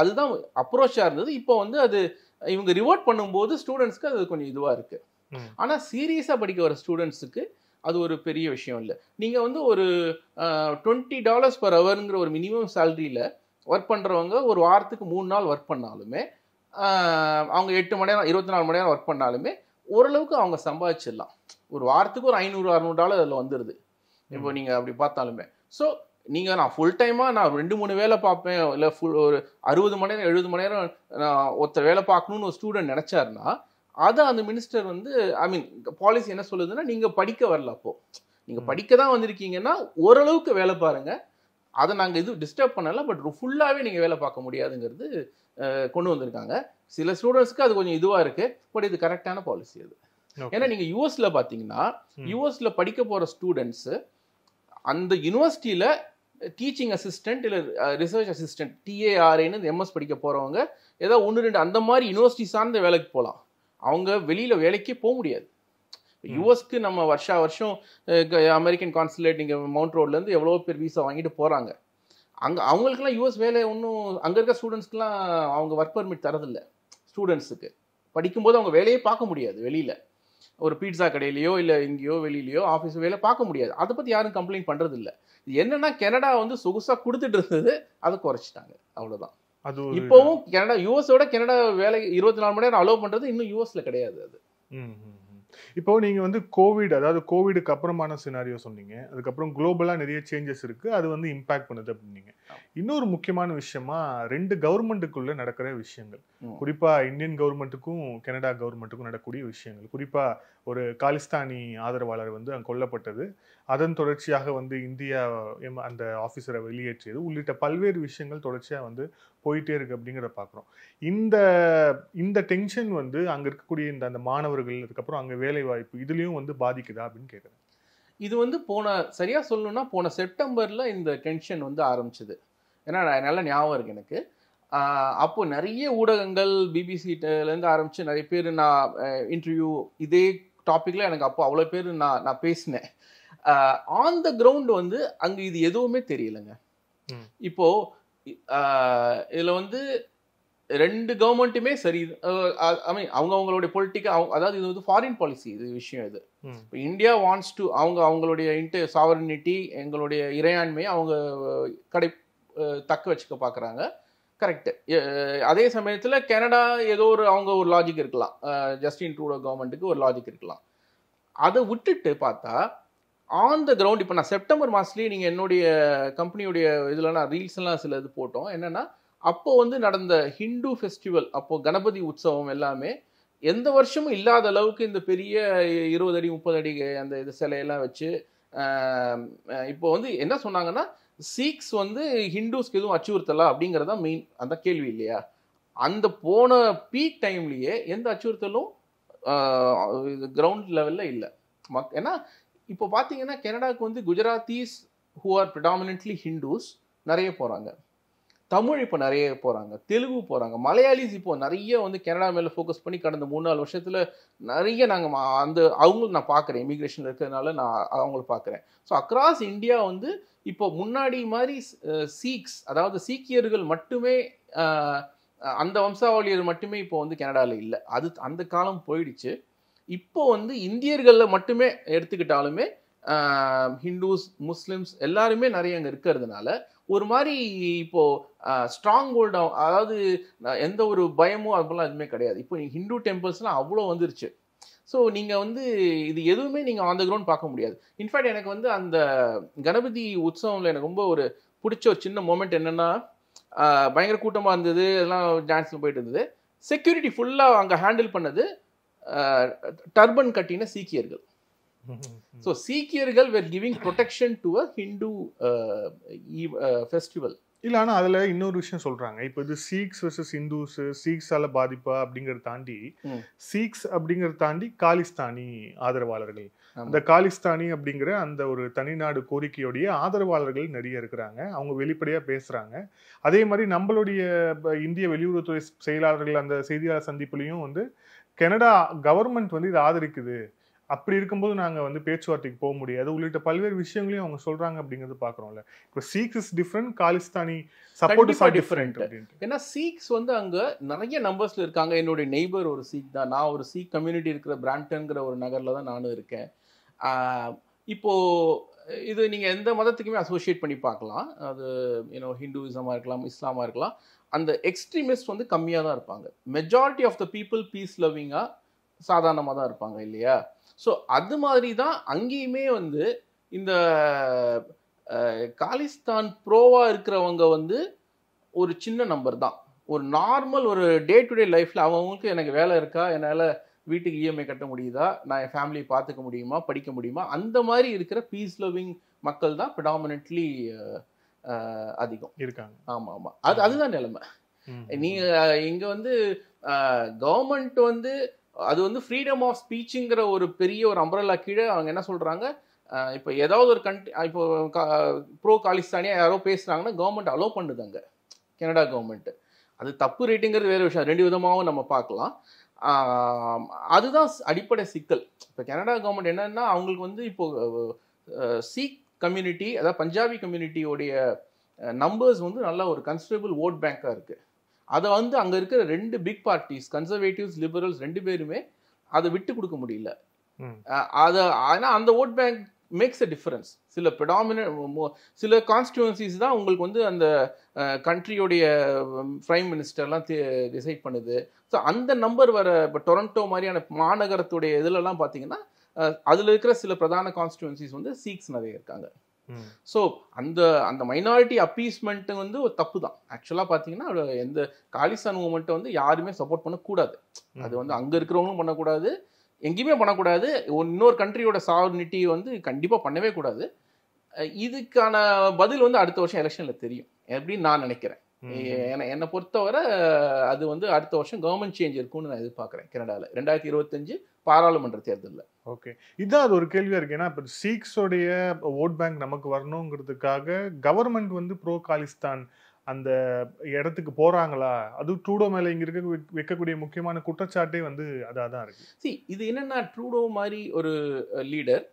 அதுதான் அப்ரோச்சாக இருந்தது. இப்போ வந்து அது இவங்க ரிவார்ட் பண்ணும்போது ஸ்டூடெண்ட்ஸ்க்கு அது கொஞ்சம் இதுவாக இருக்குது. ஆனால் சீரியஸாக படிக்க வர ஸ்டூடெண்ட்ஸுக்கு அது ஒரு பெரிய விஷயம் இல்லை. நீங்கள் வந்து ஒரு $20 per hourங்கிற ஒரு மினிமம் சேலரியில் ஒர்க் பண்ணுறவங்க ஒரு வாரத்துக்கு 3 நாள் ஒர்க் பண்ணாலுமே, அவங்க 8 மணி நேரம் 24 மணி நேரம் ஒர்க் பண்ணாலுமே ஓரளவுக்கு அவங்க சம்பாதிச்சிடலாம். ஒரு வாரத்துக்கு ஒரு $500-600 அதில் வந்துடுது இப்போ நீங்கள் அப்படி பார்த்தாலுமே. ஸோ நீங்கள் நான் ஃபுல் டைமாக நான் 2-3 வேலை பார்ப்பேன், இல்லை ஒரு 60 மணி நேரம் 70 மணி நேரம் நான் ஒருத்த வேலை பார்க்கணுன்னு ஒரு ஸ்டூடெண்ட் நினச்சாருன்னா, அதை அந்த மினிஸ்டர் வந்து பாலிசி என்ன சொல்லுதுன்னா, நீங்கள் படிக்க வரல, அப்போது நீங்கள் படிக்க தான் வந்திருக்கீங்கன்னா ஓரளவுக்கு வேலை பாருங்கள், அதை நாங்கள் இது டிஸ்டர்ப் பண்ணலை, பட் ஃபுல்லாகவே நீங்கள் வேலை பார்க்க முடியாதுங்கிறது கொண்டு வந்திருக்காங்க. சில ஸ்டூடெண்ட்ஸ்க்கு அது கொஞ்சம் இதுவாக இருக்குது, பட் இது கரெக்டான பாலிசி அது. ஏன்னா நீங்கள் யூஎஸில் பார்த்தீங்கன்னா, யூஎஸில் படிக்க போகிற ஸ்டூடெண்ட்ஸு அந்த யூனிவர்சிட்டியில் டீச்சிங் அசிஸ்டன்ட் இல்லை ரிசர்ச் அசிஸ்டன்ட் TARAன்னு எம்எஸ் படிக்க போகிறவங்க ஏதோ 1-2 அந்த மாதிரி யூனிவர்சிட்டி சார்ந்த வேலைக்கு போகலாம். அவங்க வெளியில் வேலைக்கே போக முடியாது. யூஎஸ்க்கு நம்ம வருஷம் அமெரிக்கன் கான்சுலேட் இங்கே மவுண்ட் ரோட்லேருந்து எவ்வளோ பேர் வீசா வாங்கிட்டு போகிறாங்க. அங்கே அவங்களுக்குலாம் யூஎஸ் வேலை ஒன்றும் அங்கே இருக்க ஸ்டூடெண்ட்ஸ்க்குலாம் அவங்க ஒர்க் பர்மிட் தரதில்லை. ஸ்டூடெண்ட்ஸுக்கு படிக்கும்போது அவங்க வேலையே பார்க்க முடியாது. வெளியில் ஒரு பீட்சா கடையிலையோ இல்லை எங்கேயோ வெளியிலையோ ஆஃபீஸ் வேலை பார்க்க முடியாது. அதை பற்றி யாரும் கம்ப்ளைண்ட் பண்ணுறதில்ல. என்னன்னா கனடா வந்து சொகுசாக கொடுத்துட்டு இருந்தது, அதை குறைச்சிட்டாங்க, அவ்வளோதான். அது இப்போவும் கனடா யூஎஸோட கனடா வேலை 24 மணி நேரம் அலோவ் பண்ணுறது இன்னும் யூஎஸ்ல கிடையாது. அது இப்போ நீங்க வந்து கோவிட், அதாவது கோவிடுக்கு அப்புறமான சினாரியோ சொன்னீங்க. அதுக்கப்புறம் குளோபலா நிறைய சேஞ்சஸ் இருக்கு, அது வந்து இம்பாக்ட் பண்ணுது அப்படின்னீங்க. இன்னொரு முக்கியமான விஷயமா 2 கவர்மெண்ட்டுக்குள்ள நடக்கிற விஷயங்கள், குறிப்பா இந்தியன் கவர்மெண்ட்டுக்கும் கனடா கவர்மெண்ட்டுக்கும் நடக்கக்கூடிய விஷயங்கள், குறிப்பா ஒரு காலிஸ்தானி ஆதரவாளர் வந்து அங்கே கொல்லப்பட்டது, அதன் தொடர்ச்சியாக வந்து இந்தியா அந்த ஆஃபீஸரை வெளியேற்றியது உள்ளிட்ட பல்வேறு விஷயங்கள் தொடர்ச்சியாக வந்து போயிட்டே இருக்கு அப்படிங்கிறத பார்க்குறோம். இந்த டென்ஷன் வந்து அங்கே இருக்கக்கூடிய அந்த மாணவர்கள், அதுக்கப்புறம் அங்கே வேலை வாய்ப்பு, இதுலேயும் வந்து பாதிக்குதா அப்படின்னு கேட்குறேன். இது வந்து சரியாக சொல்லணும்னா போன செப்டம்பரில் இந்த டென்ஷன் வந்து ஆரம்பிச்சது. ஏன்னா நல்ல ஞாபகம் இருக்கு எனக்கு. அப்போ நிறைய ஊடகங்கள் பிபிசிலேருந்து ஆரம்பித்து நிறைய பேர் நான் இன்டர்வியூ இதே டாப்பிக்கில் எனக்கு அப்போ அவ்வளோ பேர் நான் பேசினேன். ஆன் த கிரவுண்ட் வந்து அங்கே இது எதுவுமே தெரியலைங்க. இப்போது இதில் வந்து 2 கவர்மெண்ட்டுமே சரி, ஐ மீன் அவங்களுடைய பொலிட்டிக்கல், அதாவது இது வந்து ஃபாரின் பாலிசி இது விஷயம். இது இப்போ இந்தியா வாண்ட்ஸ் டு அவங்களுடைய சாவரனிட்டி, எங்களுடைய இறையாண்மையை அவங்க தக்க வச்சுக்க பார்க்குறாங்க. கரெக்டு. அதே சமயத்தில் கனடா ஏதோ அவங்க ஒரு லாஜிக் இருக்கலாம், ஜஸ்டின் ட்ரூடோ கவர்மெண்ட்டுக்கு ஒரு லாஜிக் இருக்கலாம். அதை விட்டுட்டு பார்த்தா ஆன் த கிரவுண்ட் இப்போ நான் செப்டம்பர் மாதத்துலேயே நீங்கள் என்னுடைய கம்பெனியுடைய இதில் நான் ரீல்ஸ் எல்லாம் சில இது போட்டோம். என்னென்னா அப்போ வந்து நடந்த ஹிந்து ஃபெஸ்டிவல், அப்போது கணபதி உற்சவம் எல்லாமே எந்த வருஷமும் இல்லாத அளவுக்கு இந்த பெரிய 20 அடி 30 அடி அந்த இது சிலையெல்லாம் வச்சு இப்போ வந்து என்ன சொன்னாங்கன்னா, சீக்ஸ் வந்து ஹிந்துஸ்க்கு எதுவும் அச்சுறுத்தலா அப்படிங்கிறதா மெயின் அந்த கேள்வி இல்லையா. அந்த போன பீக் டைம்லேயே எந்த அச்சுறுத்தலும் கிரவுண்ட் லெவலில் இல்லை. ஏன்னா இப்போ பார்த்தீங்கன்னா கனடாவுக்கு வந்து குஜராத்தீஸ் ஹூ ஆர் ப்ரிடாமினன்ட்லி ஹிந்துஸ் நிறைய போகிறாங்க, தமிழ் இப்போ நிறைய போகிறாங்க, தெலுங்கு போகிறாங்க, மலையாளிஸ் இப்போ நிறைய வந்து கனடா மேலே ஃபோக்கஸ் பண்ணி கடந்த 3-4 வருஷத்தில் நிறைய நாங்கள் அவங்களுக்கு நான் பார்க்குறேன், இமிக்ரேஷன் இருக்கிறதுனால நான் அவங்கள பார்க்குறேன். ஸோ அக்ராஸ் இந்தியா வந்து இப்போ முன்னாடி மாதிரி சீக்ஸ், அதாவது சீக்கியர்கள் மட்டுமே, அந்த வம்சாவளியர் மட்டுமே இப்போ வந்து கனடாவில் இல்லை. அது அந்த காலம் போயிடுச்சு. இப்போ வந்து இந்தியர்களில் மட்டுமே எடுத்துக்கிட்டாலுமே ஹிந்துஸ், முஸ்லிம்ஸ் எல்லாருமே நிறைய அங்கே இருக்கிறதுனால ஒரு மாதிரி இப்போ ஸ்ட்ராங் ஹோல்டு, அதாவது எந்த ஒரு பயமும் அப்படிலாம் எதுவுமே கிடையாது. இப்போ நீங்கள் ஹிந்து டெம்பிள்ஸ்லாம் அவ்வளோ வந்துருச்சு. ஸோ நீங்கள் வந்து இது எதுவுமே நீங்கள் ஆன் த கிரவுண்ட் பார்க்க முடியாது. இன்ஃபேக்ட் எனக்கு வந்து அந்த கணபதி உற்சவத்தில் எனக்கு ரொம்ப ஒரு பிடிச்ச ஒரு சின்ன மொமெண்ட் என்னென்னா, பயங்கர கூட்டமாக இருந்தது, எல்லாம் டான்ஸில் போயிட்டு இருந்தது. செக்யூரிட்டி ஃபுல்லாக அங்கே ஹேண்டில் பண்ணது டர்பன் கட்டின சீக்கியர்கள். So சீக்கியர்கள் were giving protection to a Hindu festival. இல்லை, ஆனால் அதில் இன்னொரு விஷயம் சொல்கிறாங்க. இப்போ இது சீக்ஸ் வர்சஸ் ஹிந்துஸ், சீக்ஸால் பாதிப்பா அப்படிங்கிறத தாண்டி, சீக்ஸ் அப்படிங்கிறத தாண்டி காலிஸ்தானி ஆதரவாளர்கள், அந்த காலிஸ்தானி அப்படிங்கிற அந்த ஒரு தனிநாடு கோரிக்கையோடைய ஆதரவாளர்கள் நிறைய இருக்கிறாங்க. அவங்க வெளிப்படையாக பேசுகிறாங்க. அதே மாதிரி நம்மளுடைய இந்திய வெளியுறவுத்துறை செயலாளர்கள் அந்த செய்தியாளர் சந்திப்புலையும் வந்து கனடா கவர்மெண்ட் வந்து இதை ஆதரிக்குது, அப்படி இருக்கும்போது நாங்கள் வந்து பேச்சுவார்த்தைக்கு போக முடியாது உள்ளிட்ட பல்வேறு விஷயங்களையும் அவங்க சொல்றாங்க அப்படிங்கிறது பார்க்குறோம்ல. இப்போ Sikhs is different, Khalistani support is different. ஏன்னா சீக்ஸ் வந்து அங்கே நிறைய நம்பர்ஸில் இருக்காங்க. என்னுடைய நெய்பர் ஒரு சீக் தான். நான் ஒரு சீக் கம்யூனிட்டி இருக்கிற பிராம்ப்டன்கிற ஒரு நகரில் தான் நானும் இருக்கேன். இப்போது இது நீங்கள் எந்த மதத்துக்குமே அசோசியேட் பண்ணி பார்க்கலாம். அது ஹிந்துவிசமாக இருக்கலாம், இஸ்லாமாக இருக்கலாம். அந்த எக்ஸ்ட்ரீமிஸ்ட் வந்து கம்மியாக தான் இருப்பாங்க. Majority of the people peace லவ்விங்காக சாதாரணமாக தான் இருப்பாங்க இல்லையா. ஸோ அது மாதிரி தான் அங்கேயுமே வந்து இந்த காலிஸ்தான் ப்ரோவாக இருக்கிறவங்க வந்து ஒரு சின்ன நம்பர் தான். ஒரு நார்மல் ஒரு டே டு டே லைஃப்பில் அவங்களுக்கு எனக்கு வேலை இருக்கா, என்னால் வீட்டுக்கு இஎம்ஐ கட்ட முடியுதா, நான் என் ஃபேமிலியை பார்த்துக்க முடியுமா, படிக்க முடியுமா, அந்த மாதிரி இருக்கிற பீஸ் லவ்விங் மக்கள் தான் ப்ரிடாமினன்ட்லி அதிகம் இருக்காங்க. ஆமாம் ஆமாம், அதுதான் நிலைமை. நீங்கள் இங்கே வந்து கவர்மெண்ட் வந்து அது வந்து ஃப்ரீடம் ஆஃப் ஸ்பீச்சுங்கிற ஒரு பெரிய ஒரு அம்பரல்லா கீழே அவங்க என்ன சொல்கிறாங்க, இப்போ ஏதாவது ஒரு இப்போ ப்ரோ காலிஸ்தானியா யாரோ பேசுகிறாங்கன்னா கவர்மெண்ட் அலோவ் பண்ணுது அங்கே கனடா கவர்மெண்ட்டு. அது தப்பு ரேட்டுங்கிறது வேறு விஷயம், 2 விதமாகவும் நம்ம பார்க்கலாம். அதுதான் அடிப்படை சிக்கல். இப்போ கனடா கவர்மெண்ட் என்னன்னா அவங்களுக்கு வந்து இப்போது சீக் கம்யூனிட்டி, அதாவது பஞ்சாபி கம்யூனிட்டியோடைய நம்பர்ஸ் வந்து நல்ல ஒரு கன்சிடரபிள் ஓட் பேங்காக இருக்குது. அதை வந்து அங்கே இருக்கிற 2 பிக் பார்ட்டிஸ், கன்சர்வேட்டிவ்ஸ், லிபரல்ஸ் 2 பேருமே அதை விட்டு கொடுக்க முடியல. அதை ஆனால் அந்த vote bank makes a difference. சில கான்ஸ்டிடுவன்சிஸ் தான் உங்களுக்கு வந்து அந்த கண்ட்ரியோடைய பிரைம் மினிஸ்டர்லாம் டிசைட் பண்ணுது. ஸோ அந்த நம்பர் வர இப்போ டொரண்டோ மாதிரியான மாநகரத்துடைய இதிலெல்லாம் பார்த்தீங்கன்னா அதில் இருக்கிற சில பிரதான கான்ஸ்டிடுவன்சிஸ் வந்து சீக்ஸ் நிறைய இருக்காங்க. ஸோ அந்த மைனாரிட்டி அப்பீஸ்மெண்ட் வந்து ஒரு தப்பு தான். ஆக்சுவலாக பார்த்தீங்கன்னா எந்த காலிஸ்தான் மூவ்மெண்ட்டை வந்து யாருமே சப்போர்ட் பண்ணக்கூடாது. அது வந்து அங்கே இருக்கிறவங்களும் பண்ணக்கூடாது, எங்கேயுமே பண்ணக்கூடாது. இன்னொரு கண்ட்ரியோட சாவர்னிட்டி வந்து கண்டிப்பாக பண்ணவே கூடாது. இதுக்கான பதில் வந்து அடுத்த வருஷம் எலெக்ஷனில் தெரியும் அப்படின்னு நான் நினைக்கிறேன். என்னை பொறுத்தவரை அது வந்து அடுத்த வருஷம் கவர்மெண்ட் சேஞ்ச் இருக்கும்னு நான் எதிர்பார்க்குறேன் கனடாவில் 2025 பாராளுமன்ற தேர்தலில். ஓகே, இதான் அது ஒரு கேள்வியாக இருக்கு. ஏன்னா இப்போ சீக்ஸோடைய ஓட் பேங்க் நமக்கு வரணுங்கிறதுக்காக கவர்மெண்ட் வந்து ப்ரோ காலிஸ்தான் அந்த இடத்துக்கு போகிறாங்களா? அது ட்ரூடோ மேலே இங்கே இருக்க வைக்கக்கூடிய முக்கியமான குற்றச்சாட்டே வந்து அதாக தான் இருக்குது. இது என்னென்னா ட்ரூடோ மாதிரி ஒரு லீடர்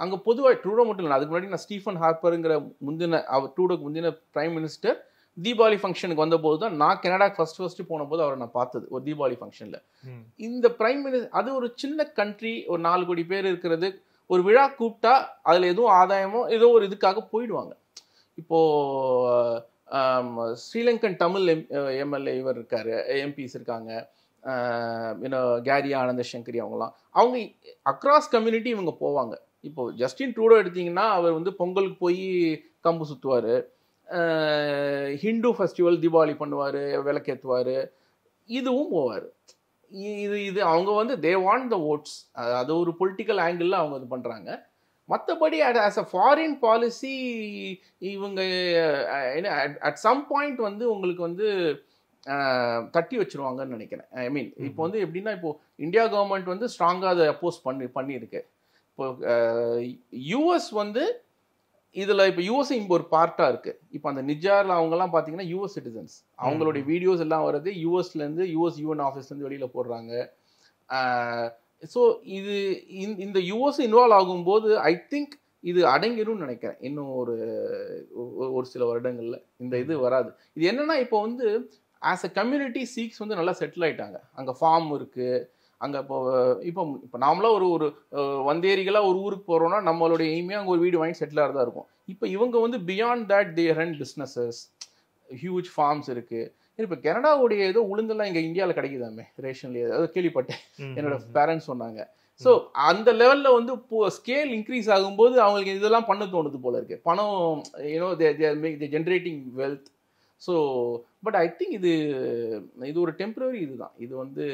அங்கே பொதுவாக ட்ரூடோ மட்டும் இல்லை, அதுக்கு முன்னாடி நான் ஸ்டீஃபன் ஹார்ப்பருங்கிற ட்ரூடோக்கு முந்தின பிரைம் மினிஸ்டர் தீபாவளி ஃபங்க்ஷனுக்கு வந்தபோது தான் நான் கனடாக்கு ஃபர்ஸ்ட் போனபோது அவரை நான் பார்த்தது ஒரு தீபாவளி ஃபங்க்ஷனில். இந்த பிரைம் மினிஸ்டர் அது ஒரு சின்ன கண்ட்ரி, ஒரு 4 கோடி பேர் இருக்கிறது, ஒரு விழா கூப்பிட்டா அதில் எதுவும் ஆதாயமோ ஏதோ ஒரு இதுக்காக போயிடுவாங்க. இப்போது ஸ்ரீலங்கன் தமிழ் எம்எல்ஏ இவர் இருக்கார், எம்பிஸ் இருக்காங்க, கேரி ஆனந்த சங்கரி, அவங்க அக்ராஸ் கம்யூனிட்டி இவங்க போவாங்க. இப்போது ஜஸ்டின் ட்ரூடோ எடுத்திங்கன்னா அவர் வந்து பொங்கலுக்கு போய் கம்பு சுற்றுவார், ஹிந்து ஃபெஸ்டிவல் தீபாவளி பண்ணுவார், விளக்கேற்றுவார், இதுவும் போவார். இது அவங்க வந்து தே வாண்ட் த ஓட்ஸ், அது ஒரு பொலிட்டிக்கல் ஆங்கிளில் அவங்க இது பண்ணுறாங்க. மற்றபடி ஆஸ் அ ஃபாரின் பாலிசி இவங்க அட் சம் பாயிண்ட் வந்து உங்களுக்கு வந்து தட்டி வச்சுருவாங்கன்னு நினைக்கிறேன். ஐ மீன் இப்போ வந்து எப்படின்னா இப்போது இந்தியா கவர்மெண்ட் வந்து ஸ்ட்ராங்காக அதை அப்போஸ் பண்ணியிருக்கு. இப்போ யூஎஸ் வந்து இதில் இப்போ யூஎஸ் இப்போ ஒரு பார்ட்டாக இருக்குது. இப்போ அந்த நிஜாரில் அவங்கெல்லாம் பார்த்தீங்கன்னா யூஎஸ் சிட்டிசன்ஸ், அவங்களுடைய வீடியோஸ் எல்லாம் வருது யூஎஸ்லேருந்து, யூஎஸ் யூஎன் ஆஃபீஸ்லேருந்து வெளியில் போடுறாங்க. ஸோ இந்த யூஎஸ் இன்வால்வ் ஆகும்போது ஐ திங்க் இது அடங்கிடும்னு நினைக்கிறேன். இன்னும் ஒரு சில வருடங்களில் இந்த இது வராது. இது என்னென்னா இப்போ வந்து ஆஸ் அ கம்யூனிட்டி சீக்ஸ் வந்து நல்லா செட்டில் ஆகிட்டாங்க. அங்கே ஃபார்ம் இருக்குது. அங்கே இப்போ நாமளாக ஒரு வந்தேரிகளாக ஒரு ஊருக்கு போகிறோன்னா நம்மளுடைய எய்மே அங்கே ஒரு வீடு வாங்கி செட்டில் ஆகிறதா இருக்கும். இப்போ இவங்க வந்து beyond that they run businesses, huge farms இருக்குது. இப்போ கனடாவுடைய ஏதோ உளுந்தெல்லாம் இங்கே இந்தியாவில் கிடைக்குதாமே ரேஷன்லேயே, அதாவது கேள்விப்பட்டேன், என்னோட பேரண்ட்ஸ் சொன்னாங்க. ஸோ அந்த லெவலில் வந்து ஸ்கேல் இன்க்ரீஸ் ஆகும்போது அவங்களுக்கு இதெல்லாம் பண்ண தோணுது போல இருக்குது. பணம் they generating wealth. So but I think இது ஒரு டெம்பரரி இதுதான். இது வந்து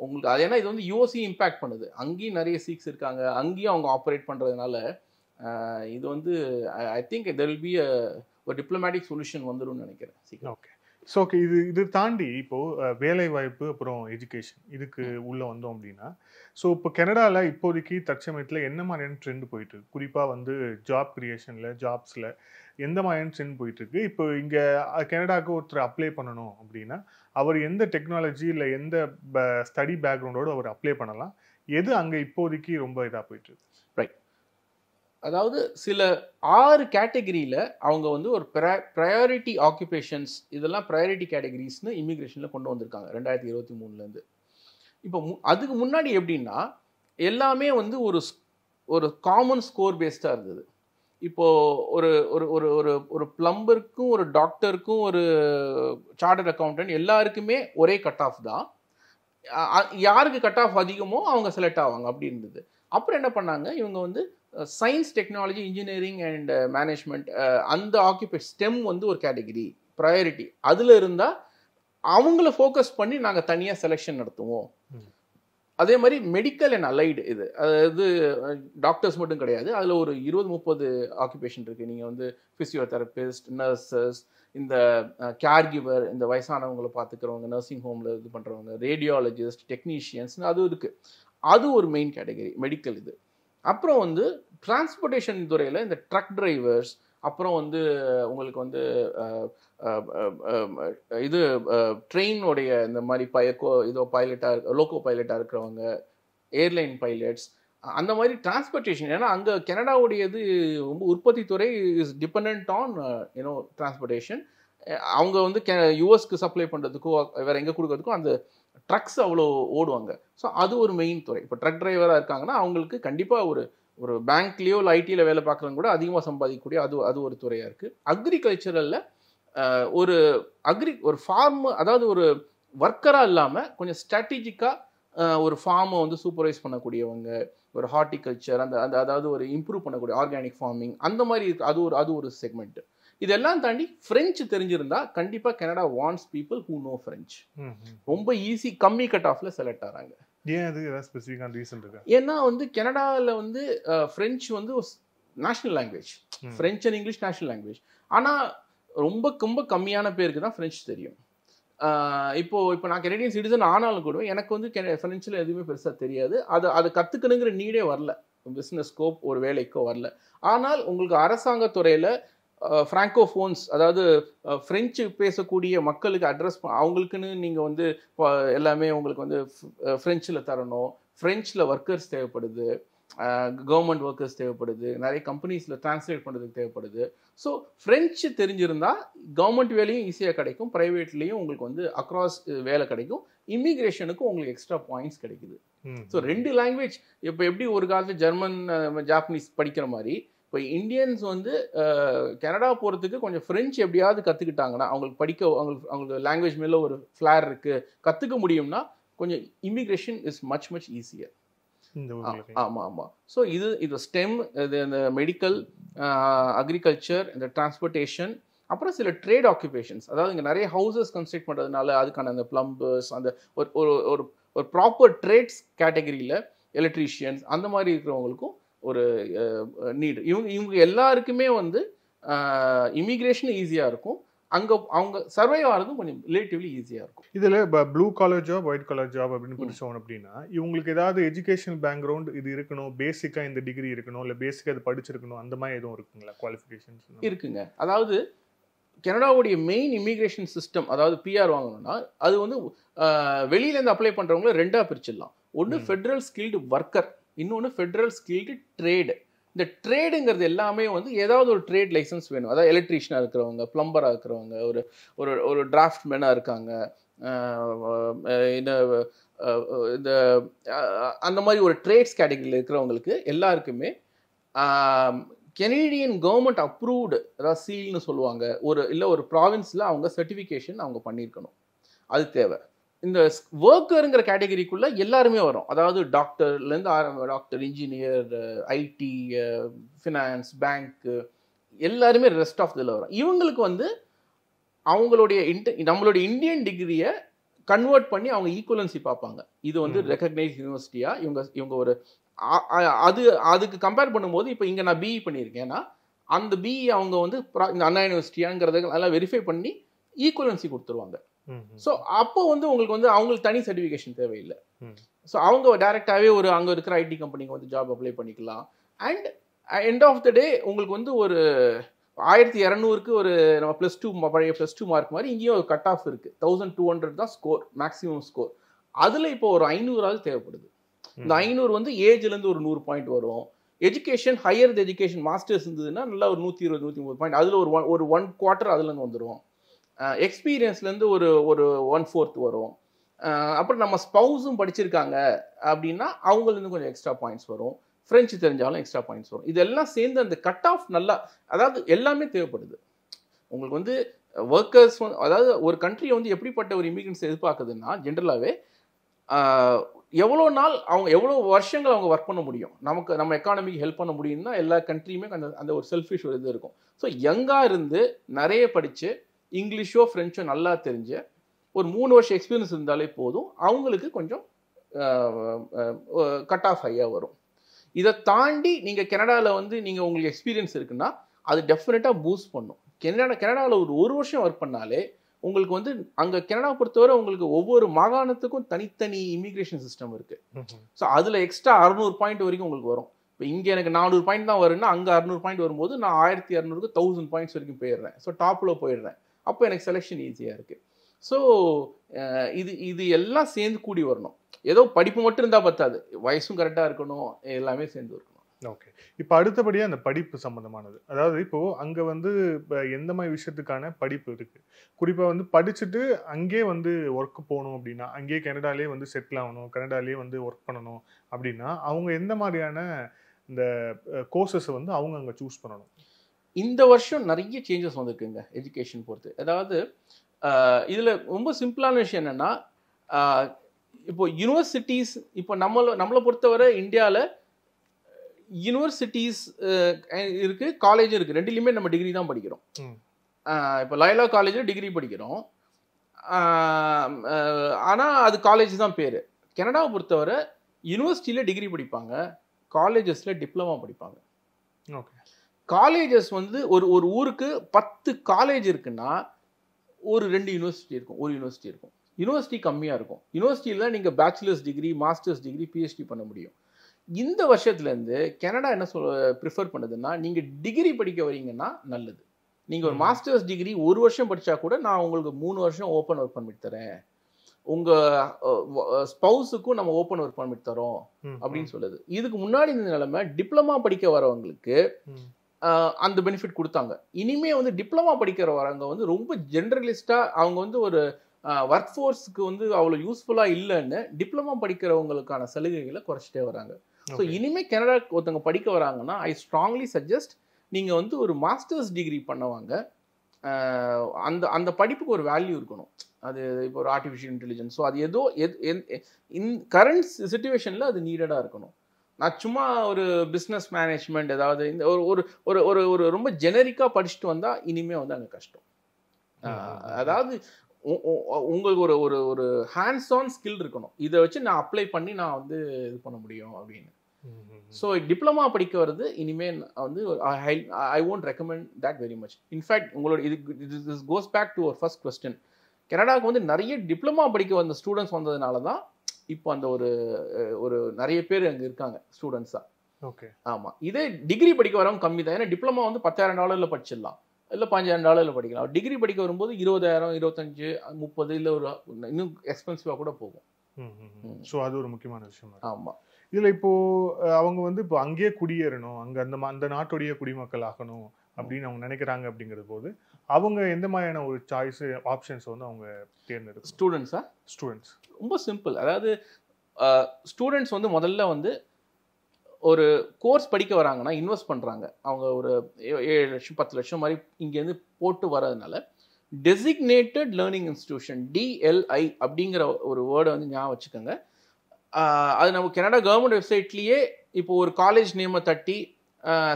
உங்களுக்கு அது ஏன்னா இது வந்து யூஎஸ்சி இம்பேக்ட் பண்ணுது. அங்கேயும் நிறைய சீக்ஸ் இருக்காங்க, அங்கேயும் அவங்க ஆப்ரேட் பண்ணுறதுனால இது வந்து I think there will be ஒரு டிப்ளமேட்டிக் சொல்யூஷன் வந்துடும்னு நினைக்கிறேன் சீக்கிரம். ஓகே, ஸோ ஓகே, இது தாண்டி இப்போது வேலை வாய்ப்பு அப்புறம் எஜுகேஷன் இதுக்கு உள்ளே வந்தோம் அப்படின்னா, ஸோ இப்போ கனடாவில் இப்போதைக்கு தற்சமயத்தில் என்ன மாதிரியான ட்ரெண்ட் போயிட்டுருக்கு? குறிப்பாக வந்து ஜாப் கிரியேஷனில், ஜாப்ஸில் எந்த மாதிரியான ட்ரெண்ட் போயிட்டுருக்கு? இப்போ இங்கே கனடாவுக்கு ஒருத்தர் அப்ளை பண்ணணும் அப்படின்னா அவர் எந்த டெக்னாலஜி இல்லை எந்த ஸ்டடி பேக்ரவுண்டோடு அவர் அப்ளை பண்ணலாம்? எது அங்கே இப்போதைக்கு ரொம்ப இதாக போயிட்டுருக்கு? ரைட், அதாவது சில 6 கேட்டகரியில் அவங்க வந்து ஒரு ப்ரையாரிட்டி ஆக்குபேஷன்ஸ், இதெல்லாம் ப்ரையாரிட்டி கேட்டகரிஸ்னு இமிக்ரேஷனில் கொண்டு வந்திருக்காங்க 2023 இப்போ அதுக்கு முன்னாடி எப்படின்னா எல்லாமே வந்து ஒரு காமன் ஸ்கோர் பேஸ்டாக இருந்தது. இப்போது ஒரு ஒரு ஒரு ஒரு ஒரு பிளம்பருக்கும் ஒரு டாக்டருக்கும் ஒரு சார்ட்டர்ட் அக்கௌண்டன்ட் எல்லாருக்குமே ஒரே கட் ஆஃப் தான். யாருக்கு கட் ஆஃப் அதிகமோ அவங்க செலக்ட் ஆவாங்க அப்படி இருந்தது. அப்புறம் என்ன பண்ணாங்க இவங்க வந்து science, technology, engineering and management, அந்த ஆக்குபேஷன் ஸ்டெம் வந்து ஒரு கேட்டகிரி ப்ரையாரிட்டி, அதில் இருந்தால் அவங்கள ஃபோக்கஸ் பண்ணி நாங்கள் தனியாக செலெக்ஷன் நடத்துவோம். அதே மாதிரி மெடிக்கல் அண்ட் அலைடு, அதாவது டாக்டர்ஸ் மட்டும் கிடையாது, அதில் ஒரு 20-30 ஆக்குபேஷன் இருக்குது. நீங்கள் வந்து ஃபிசியோதெரபிஸ்ட், நர்சஸ், இந்த கேர்கிவர், இந்த வயசானவங்களை பார்த்துக்கிறவங்க, நர்சிங் ஹோமில் இது பண்ணுறவங்க, ரேடியாலஜிஸ்ட், டெக்னீஷியன்ஸ், அது இருக்குது. அது ஒரு மெயின் கேட்டகரி மெடிக்கல். இது அப்புறம் வந்து டிரான்ஸ்போர்ட்டேஷன் துறையில் இந்த ட்ரக் டிரைவர்ஸ், அப்புறம் வந்து உங்களுக்கு வந்து இது ட்ரெயினோடைய இந்த மாதிரி இதோ பைலட்டாக லோக்கோ பைலட்டாக இருக்கிறவங்க, ஏர்லைன் பைலட்ஸ், அந்த மாதிரி டிரான்ஸ்போர்ட்டேஷன். ஏன்னா அங்கே கனடாவுடையது ரொம்ப உற்பத்தி துறை is depend on you know transportation. அவங்க வந்து யூஎஸ்க்கு சப்ளை பண்ணுறதுக்கோ வேற எங்கே கொடுக்கறதுக்கோ அந்த ட்ரக்ஸ் அவ்வளோ ஓடுவாங்க. ஸோ அது ஒரு மெயின் துறை. இப்போ ட்ரக் டிரைவராக இருக்காங்கன்னா அவங்களுக்கு கண்டிப்பாக ஒரு பேங்க்லேயோ இல்லை ஐடியில் வேலை பார்க்குறவங்க கூட அதிகமாக சம்பாதிக்கக்கூடிய அது ஒரு துறையாக இருக்குது. அக்ரிகல்ச்சரலில் ஒரு ஃபார்ம், அதாவது ஒரு ஒர்க்கராக இல்லாமல் கொஞ்சம் ஸ்ட்ராட்டஜிக்காக ஒரு ஃபார்மை வந்து சூப்பர்வைஸ் பண்ணக்கூடியவங்க, ஒரு ஹார்டிகல்ச்சர், அதாவது ஒரு இம்ப்ரூவ் பண்ணக்கூடிய ஆர்கானிக் ஃபார்மிங், அந்த மாதிரி அது ஒரு செக்மெண்ட். இதெல்லாம் தாண்டி ஃப்ரெஞ்சு தெரிஞ்சிருந்தா கண்டிப்பாக Canada wants people who know French. ரொம்ப ஈஸி, கம்மி கட் ஆஃப்ல செலக்ட் ஆகிறாங்க. ஏன் அது ஏதாவது ஸ்பெசிஃபிக்கான ரீசன் இருக்கா? ஏன்னா வந்து கனடாவில் வந்து ஃப்ரெஞ்சு வந்து national language, French and English national language. ஆனால் ரொம்ப கம்மியான பேருக்கு தான் ஃப்ரெஞ்ச் தெரியும். இப்போ நான் கெனடியன் சிட்டிசன் ஆனாலும் கூட எனக்கு வந்து ஃப்ரெஞ்சில் எதுவுமே பெருசாக தெரியாது. அதை கற்றுக்கணுங்கிற நீடே வரல, பிஸ்னஸ் ஸ்கோப் ஒரு வேலைக்கோ வரல. ஆனால் உங்களுக்கு அரசாங்கத்துறையில் ஃப்ராங்கோஃபோன்ஸ், அதாவது ஃப்ரெஞ்சு பேசக்கூடிய மக்களுக்கு அட்ரஸ் அவங்களுக்குன்னு நீங்கள் வந்து எல்லாமே உங்களுக்கு வந்து ஃப்ரெஞ்சில் தரணும். ஃப்ரெஞ்சில் ஒர்க்கர்ஸ் தேவைப்படுது, கவர்மெண்ட் ஒர்க்கர்ஸ் தேவைப்படுது, நிறைய கம்பெனிஸில் டிரான்ஸ்லேட் பண்ணுறதுக்கு தேவைப்படுது. ஸோ ஃப்ரெஞ்சு தெரிஞ்சிருந்தால் கவர்மெண்ட் வேலையும் ஈஸியாக கிடைக்கும், ப்ரைவேட்லேயும் உங்களுக்கு வந்து அக்ராஸ் வேலை கிடைக்கும், இமிக்ரேஷனுக்கும் உங்களுக்கு எக்ஸ்ட்ரா பாயிண்ட்ஸ் கிடைக்குது. So 2 language. இப்போ எப்படி ஒரு காலத்தில் ஜெர்மன் ஜாப்பனீஸ் படிக்கிற மாதிரி இப்போ இந்தியன்ஸ் வந்து கனடா போகிறதுக்கு கொஞ்சம் ஃப்ரெஞ்சு எப்படியாவது கற்றுக்கிட்டாங்கன்னா அவங்களுக்கு லாங்குவேஜ் மேலே ஒரு ஃப்ளேர் இருக்குது, கற்றுக்க முடியும்னா கொஞ்சம் இமிக்ரேஷன் இஸ் மச் ஈஸியர். ஆமாம். ஸோ இது ஸ்டெம், இந்த மெடிக்கல், அக்ரிகல்ச்சர், இந்த டிரான்ஸ்போர்ட்டேஷன், அப்புறம் சில ட்ரேட் ஆக்குபேஷன்ஸ். அதாவது இங்கே நிறைய ஹவுசஸ் கன்ஸ்ட்ரக்ட் பண்ணுறதுனால அதுக்கான அந்த பிளம்பர்ஸ், அந்த ஒரு ப்ராப்பர் ட்ரேட்ஸ் கேட்டகரியில் எலக்ட்ரீஷியன்ஸ், அந்த மாதிரி இருக்கிறவங்களுக்கும் ஒரு நீடு. இவங்க எல்லாருக்குமே வந்து இமிக்ரேஷன் ஈஸியாக இருக்கும், அவங்க சர்வைவ் ஆகிறதும் கொஞ்சம் ரிலேட்டிவ்லி ஈஸியாக இருக்கும். இதில் blue collar job, white collar job அப்படின்னு பிடிச்சோம் அப்படின்னா இவங்களுக்கு ஏதாவது எஜுகேஷனல் பேக்ரவுண்ட் இது இருக்கணும், பேசிக்காக இந்த டிகிரி இருக்கணும், இல்லை பேசிக்காக இது படிச்சிருக்கணும், அந்த மாதிரி எதுவும் இருக்குங்களா குவாலிஃபிகேஷன்ஸ்? இருக்குங்க. அதாவது கனடாவுடைய மெயின் இமிக்ரேஷன் சிஸ்டம், அதாவது பிஆர் வாங்கணும்னா அது வந்து வெளியிலேருந்து அப்ளை பண்ணுறவங்கள 2ஆக பிரிச்சிடலாம். ஒன்று ஃபெட்ரல் ஸ்கில்டு ஒர்க்கர், இன்னொன்று ஃபெட்ரல் ஸ்கில்டு ட்ரேடு. இந்த ட்ரேடுங்கிறது எல்லாமே வந்து ஏதாவது ஒரு ட்ரேட் லைசன்ஸ் வேணும். அதாவது எலக்ட்ரீஷியனாக இருக்கிறவங்க, பிளம்பராக இருக்கிறவங்க, ஒரு டிராஃப்ட்மேனாக இருக்காங்க, இந்த அந்த மாதிரி ஒரு ட்ரேட்ஸ் கேட்டகரியில் இருக்கிறவங்களுக்கு எல்லாருக்குமே கெனடியன் கவர்மெண்ட் அப்ரூவ்டு, அதாவது சீல்னு சொல்லுவாங்க, ஒரு ப்ராவின்ஸில் அவங்க சர்டிஃபிகேஷன் அவங்க பண்ணியிருக்கணும், அது தேவை. இந்த ஒர்க்கருங்கிற கேட்டகரிக்குள்ளே எல்லாருமே வரும். அதாவது டாக்டர்லேருந்து டாக்டர், இன்ஜினியர், ஐடி, ஃபினான்ஸ், பேங்க்கு, எல்லாருமே ரெஸ்ட் ஆஃப் இதில் வரும். இவங்களுக்கு வந்து அவங்களுடைய நம்மளுடைய இந்தியன் டிகிரியை கன்வெர்ட் பண்ணி அவங்க ஈக்குவலன்சி பார்ப்பாங்க. இது வந்து ரெகக்னைஸ் யூனிவர்சிட்டியாக இவங்க ஒரு அதுக்கு கம்பேர் பண்ணும்போது இப்போ இங்கே நான் பிஇ பண்ணியிருக்கேன்னா அந்த பிஇ அவங்க வந்து இந்த அண்ணா யூனிவர்சிட்டியாங்கிறத நல்லா வெரிஃபை பண்ணி ஈக்குவலன்சி கொடுத்துருவாங்க. ஸோ அப்போ வந்து உங்களுக்கு வந்து அவங்களுக்கு தனி சர்டிஃபிகேஷன் தேவையில்லை. ஸோ அவங்க டைரெக்டாகவே அங்கே இருக்கிற ஐடி கம்பெனிக்கு வந்து ஜாப் அப்ளை பண்ணிக்கலாம். அண்ட் எண்ட் ஆஃப் த டே உங்களுக்கு வந்து ஒரு 1200க்கு நம்ம +2 பழைய +2 மார்க் மாதிரி இங்கேயும் ஒரு கட் ஆஃப் இருக்குது. 1200 தான் ஸ்கோர், மேக்ஸிமம் ஸ்கோர். அதில் இப்போ ஒரு 500 தேவைப்படுது. இந்த 500 வந்து ஏஜ்லேருந்து ஒரு 100 பாயிண்ட் வரும். எஜுகேஷன், ஹையர் எஜுகேஷன், மாஸ்டர்ஸ் இருந்ததுன்னா நல்லா ஒரு 120 130 பாயிண்ட், அதில் ஒரு 1/4 அதுலேருந்து வந்துடும். எக்ஸ்பீரியன்ஸ்லேருந்து ஒரு 1/4 வரும். அப்புறம் நம்ம ஸ்பவுஸும் படிச்சிருக்காங்க அப்படின்னா அவங்களுக்கு கொஞ்சம் எக்ஸ்ட்ரா பாயிண்ட்ஸ் வரும். ஃப்ரெஞ்சு தெரிஞ்சாலும் எக்ஸ்ட்ரா பாயிண்ட்ஸ் வரும். இதெல்லாம் சேர்ந்து அந்த கட் ஆஃப் நல்லா, அதாவது எல்லாமே தேவைப்படுது உங்களுக்கு வந்து ஒர்க்கர்ஸ். அதாவது ஒரு கண்ட்ரியை வந்து எப்படிப்பட்ட ஒரு இமிகிரன்ஸ் எதிர்பார்க்குதுன்னா ஜென்ரலாகவே எவ்வளோ வருஷங்கள் அவங்க ஒர்க் பண்ண முடியும், நம்ம எக்கானமிக்கு ஹெல்ப் பண்ண முடியும்னா எல்லா கண்ட்ரியுமே அந்த ஒரு செல்ஃபிஷ் ஒரு இது இருக்கும். ஸோ யங்காக இருந்து நிறைய படித்து இங்கிலீஷோ ஃப்ரெஞ்சோ நல்லா தெரிஞ்ச ஒரு 3 வருஷம் எக்ஸ்பீரியன்ஸ் இருந்தாலே போதும், அவங்களுக்கு கொஞ்சம் கட் ஆஃப் ஹையாக வரும். இதை தாண்டி நீங்கள் கனடாவில் வந்து நீங்கள் உங்களுக்கு எக்ஸ்பீரியன்ஸ் இருக்குன்னா அது டெஃபினட்டாக பூஸ்ட் பண்ணும். கனடாவில் ஒரு வருஷம் ஒர்க் பண்ணாலே உங்களுக்கு வந்து அங்கே கனடா பொறுத்தவரை உங்களுக்கு ஒவ்வொரு மாகாணத்துக்கும் தனித்தனி இமிக்ரேஷன் சிஸ்டம் இருக்குது. ஸோ அதில் எக்ஸ்ட்ரா 600 பாயிண்ட் வரைக்கும் உங்களுக்கு வரும். இப்போ இங்கே எனக்கு 400 பாயிண்ட் தான் வரும்னா அங்கே 600 பாயிண்ட் வரும்போது நான் 1200க்கு 1000 பாயிண்ட்ஸ் வரைக்கும் போயிடுறேன். ஸோ டாப்பில் போயிடுறேன். அப்போ எனக்கு செலெக்ஷன் ஈஸியாக இருக்குது. ஸோ இது எல்லாம் சேர்ந்து கூடி வரணும். ஏதோ படிப்பு மட்டும் இருந்தால் பத்தாது, வயசும் கரெக்டாக இருக்கணும், எல்லாமே சேர்ந்து இருக்கணும். ஓகே. இப்போ அடுத்தபடியாக அந்த படிப்பு சம்மந்தமானது, அதாவது இப்போது அங்கே வந்து இப்போ எந்த மாதிரி விஷயத்துக்கான படிப்பு இருக்குது, குறிப்பாக வந்து படிச்சுட்டு அங்கேயே வந்து ஒர்க் போகணும் அப்படின்னா, அங்கேயே கனடாலே வந்து செட்டில் ஆகணும், கனடாலே வந்து ஒர்க் பண்ணணும் அப்படின்னா அவங்க எந்த மாதிரியான இந்த கோர்சஸை வந்து அவங்க அங்கே சூஸ் பண்ணணும்? இந்த வருஷம் நிறைய சேஞ்சஸ் வந்திருக்குங்க எஜுகேஷன் பொறுத்து. அதாவது இதில் ரொம்ப சிம்பிளான விஷயம் என்னென்னா, இப்போ யூனிவர்சிட்டிஸ், இப்போ நம்மளை பொறுத்தவரை இந்தியாவில் யூனிவர்சிட்டிஸ் இருக்குது, காலேஜும் இருக்குது. ரெண்டுலேயுமே நம்ம டிகிரி தான் படிக்கிறோம். இப்போ லயோலா காலேஜில் டிகிரி படிக்கிறோம், ஆனால் அது காலேஜ் தான் பேர். கனடாவை பொறுத்தவரை யூனிவர்சிட்டியில் டிகிரி படிப்பாங்க, காலேஜஸில் டிப்ளமா படிப்பாங்க. ஓகே. காலேஜஸ் வந்து ஒரு ஊருக்கு 10 காலேஜ் இருக்குன்னா ஒரு 2 யூனிவர்சிட்டி இருக்கும், ஒரு யூனிவர்சிட்டி இருக்கும். யூனிவர்சிட்டி கம்மியாக இருக்கும். யூனிவர்சிட்டியில் நீங்கள் bachelors degree, masters degree, PhD பண்ண முடியும். இந்த வருஷத்துலேருந்து கனடா என்ன ப்ரிஃபர் பண்ணுதுன்னா, நீங்கள் டிகிரி படிக்க வரீங்கன்னா நல்லது. நீங்கள் ஒரு மாஸ்டர்ஸ் டிகிரி 1 வருஷம் படித்தா கூட நான் உங்களுக்கு 3 வருஷம் ஓப்பன் ஒர்க் பர்மிட் தரேன், உங்கள் ஸ்பவுஸுக்கும் நம்ம ஓப்பன் ஒர்க் பர்மிட் தரோம் அப்படின்னு சொல்லுது. இதுக்கு முன்னாடி இந்த நிலைமை டிப்ளமா படிக்க வரவங்களுக்கு அந்த பெனிஃபிட் கொடுத்தாங்க. இனிமே வந்து டிப்ளமா படிக்கிற வரவங்க வந்து ரொம்ப ஜென்ரலிஸ்டாக, அவங்க வந்து ஒரு ஒர்க் ஃபோர்ஸுக்கு வந்து அவ்வளோ யூஸ்ஃபுல்லாக இல்லைன்னு டிப்ளமா படிக்கிறவங்களுக்கான சலுகைகளை குறைச்சிட்டே வராங்க. ஸோ இனிமேல் கனடா ஒருத்தவங்க படிக்க வராங்கன்னா ஐ ஸ்ட்ராங்லி சஜஸ்ட் நீங்கள் வந்து ஒரு மாஸ்டர்ஸ் டிகிரி பண்ணவாங்க. அந்த படிப்புக்கு ஒரு வேல்யூ இருக்கணும். அது இப்போ ஒரு ஆர்டிஃபிஷியல் இன்டெலிஜென்ஸ், ஸோ அது ஏதோ கரண்ட் சிச்சுவேஷனில் அது நீடடாக இருக்கணும். நான் சும்மா ஒரு பிஸ்னஸ் மேனேஜ்மெண்ட் ஏதாவது இந்த ஒரு ஒரு ஒரு ஒரு ரொம்ப ஜெனரிக்காக படிச்சுட்டு வந்தால் இனிமேல் வந்து அங்கே கஷ்டம். அதாவது உங்களுக்கு ஒரு ஒரு ஒரு ஹேண்ட்ஸ் ஆன் ஸ்கில் இருக்கணும், இதை வச்சு நான் அப்ளை பண்ணி நான் வந்து இது பண்ண முடியும் அப்படின்னு. ஸோ டிப்ளமா படிக்க வருது இனிமேல் வந்து I won't recommend that very much. In fact உங்களோட இது கோஸ் பேக் டு ஒரு ஃபர்ஸ்ட் கொஸ்டின். கனடாவுக்கு வந்து நிறைய டிப்ளமா படிக்க வந்த ஸ்டூடெண்ட்ஸ் வந்ததுனால தான் இப்போ அந்த ஒரு நிறைய பேர் அங்கே இருக்காங்க ஸ்டூடெண்ட்ஸாக. ஓகே. ஆமாம். இதே டிகிரி படிக்க வரவங்க கம்மி தான். ஏன்னா டிப்ளமா வந்து $10,000 படிச்சிடலாம், இல்லை $5,000 படிக்கலாம். டிகிரி படிக்க வரும்போது 20,000, 25, 30, இல்லை ஒரு இன்னும் எக்ஸ்பென்சிவாக கூட போகும். ஸோ அது ஒரு முக்கியமான விஷயம். ஆமாம். இதில் இப்போது அவங்க வந்து இப்போ அங்கேயே குடியேறணும், அங்கே அந்த நாட்டுடைய குடிமக்கள் ஆகணும் அப்படின்னு அவங்க நினைக்கிறாங்க. அப்படிங்கிற போது அவங்க எந்த மாதிரியான ஒரு சாய்ஸ் ஆப்ஷன்ஸ் வந்து அவங்க தேர்ந்தெடுக்கும்? ஸ்டூடெண்ட்ஸ் ரொம்ப சிம்பிள். அதாவது ஸ்டூடெண்ட்ஸ் வந்து முதல்ல வந்து ஒரு கோர்ஸ் படிக்க வராங்கன்னா இன்வெஸ்ட் பண்ணுறாங்க. அவங்க ஒரு 7 லட்சம் 10 லட்சம் மாதிரி இங்கேருந்து போட்டு வரதுனால டெசிக்னேட்டட் லேர்னிங் இன்ஸ்டிடியூஷன், DLI அப்படிங்கிற ஒரு வேர்டை வந்து ஞாபகம் வச்சுக்கோங்க. அது நம்ம கனடா கவர்மெண்ட் வெப்சைட்லேயே இப்போ ஒரு காலேஜ் நேமை தட்டி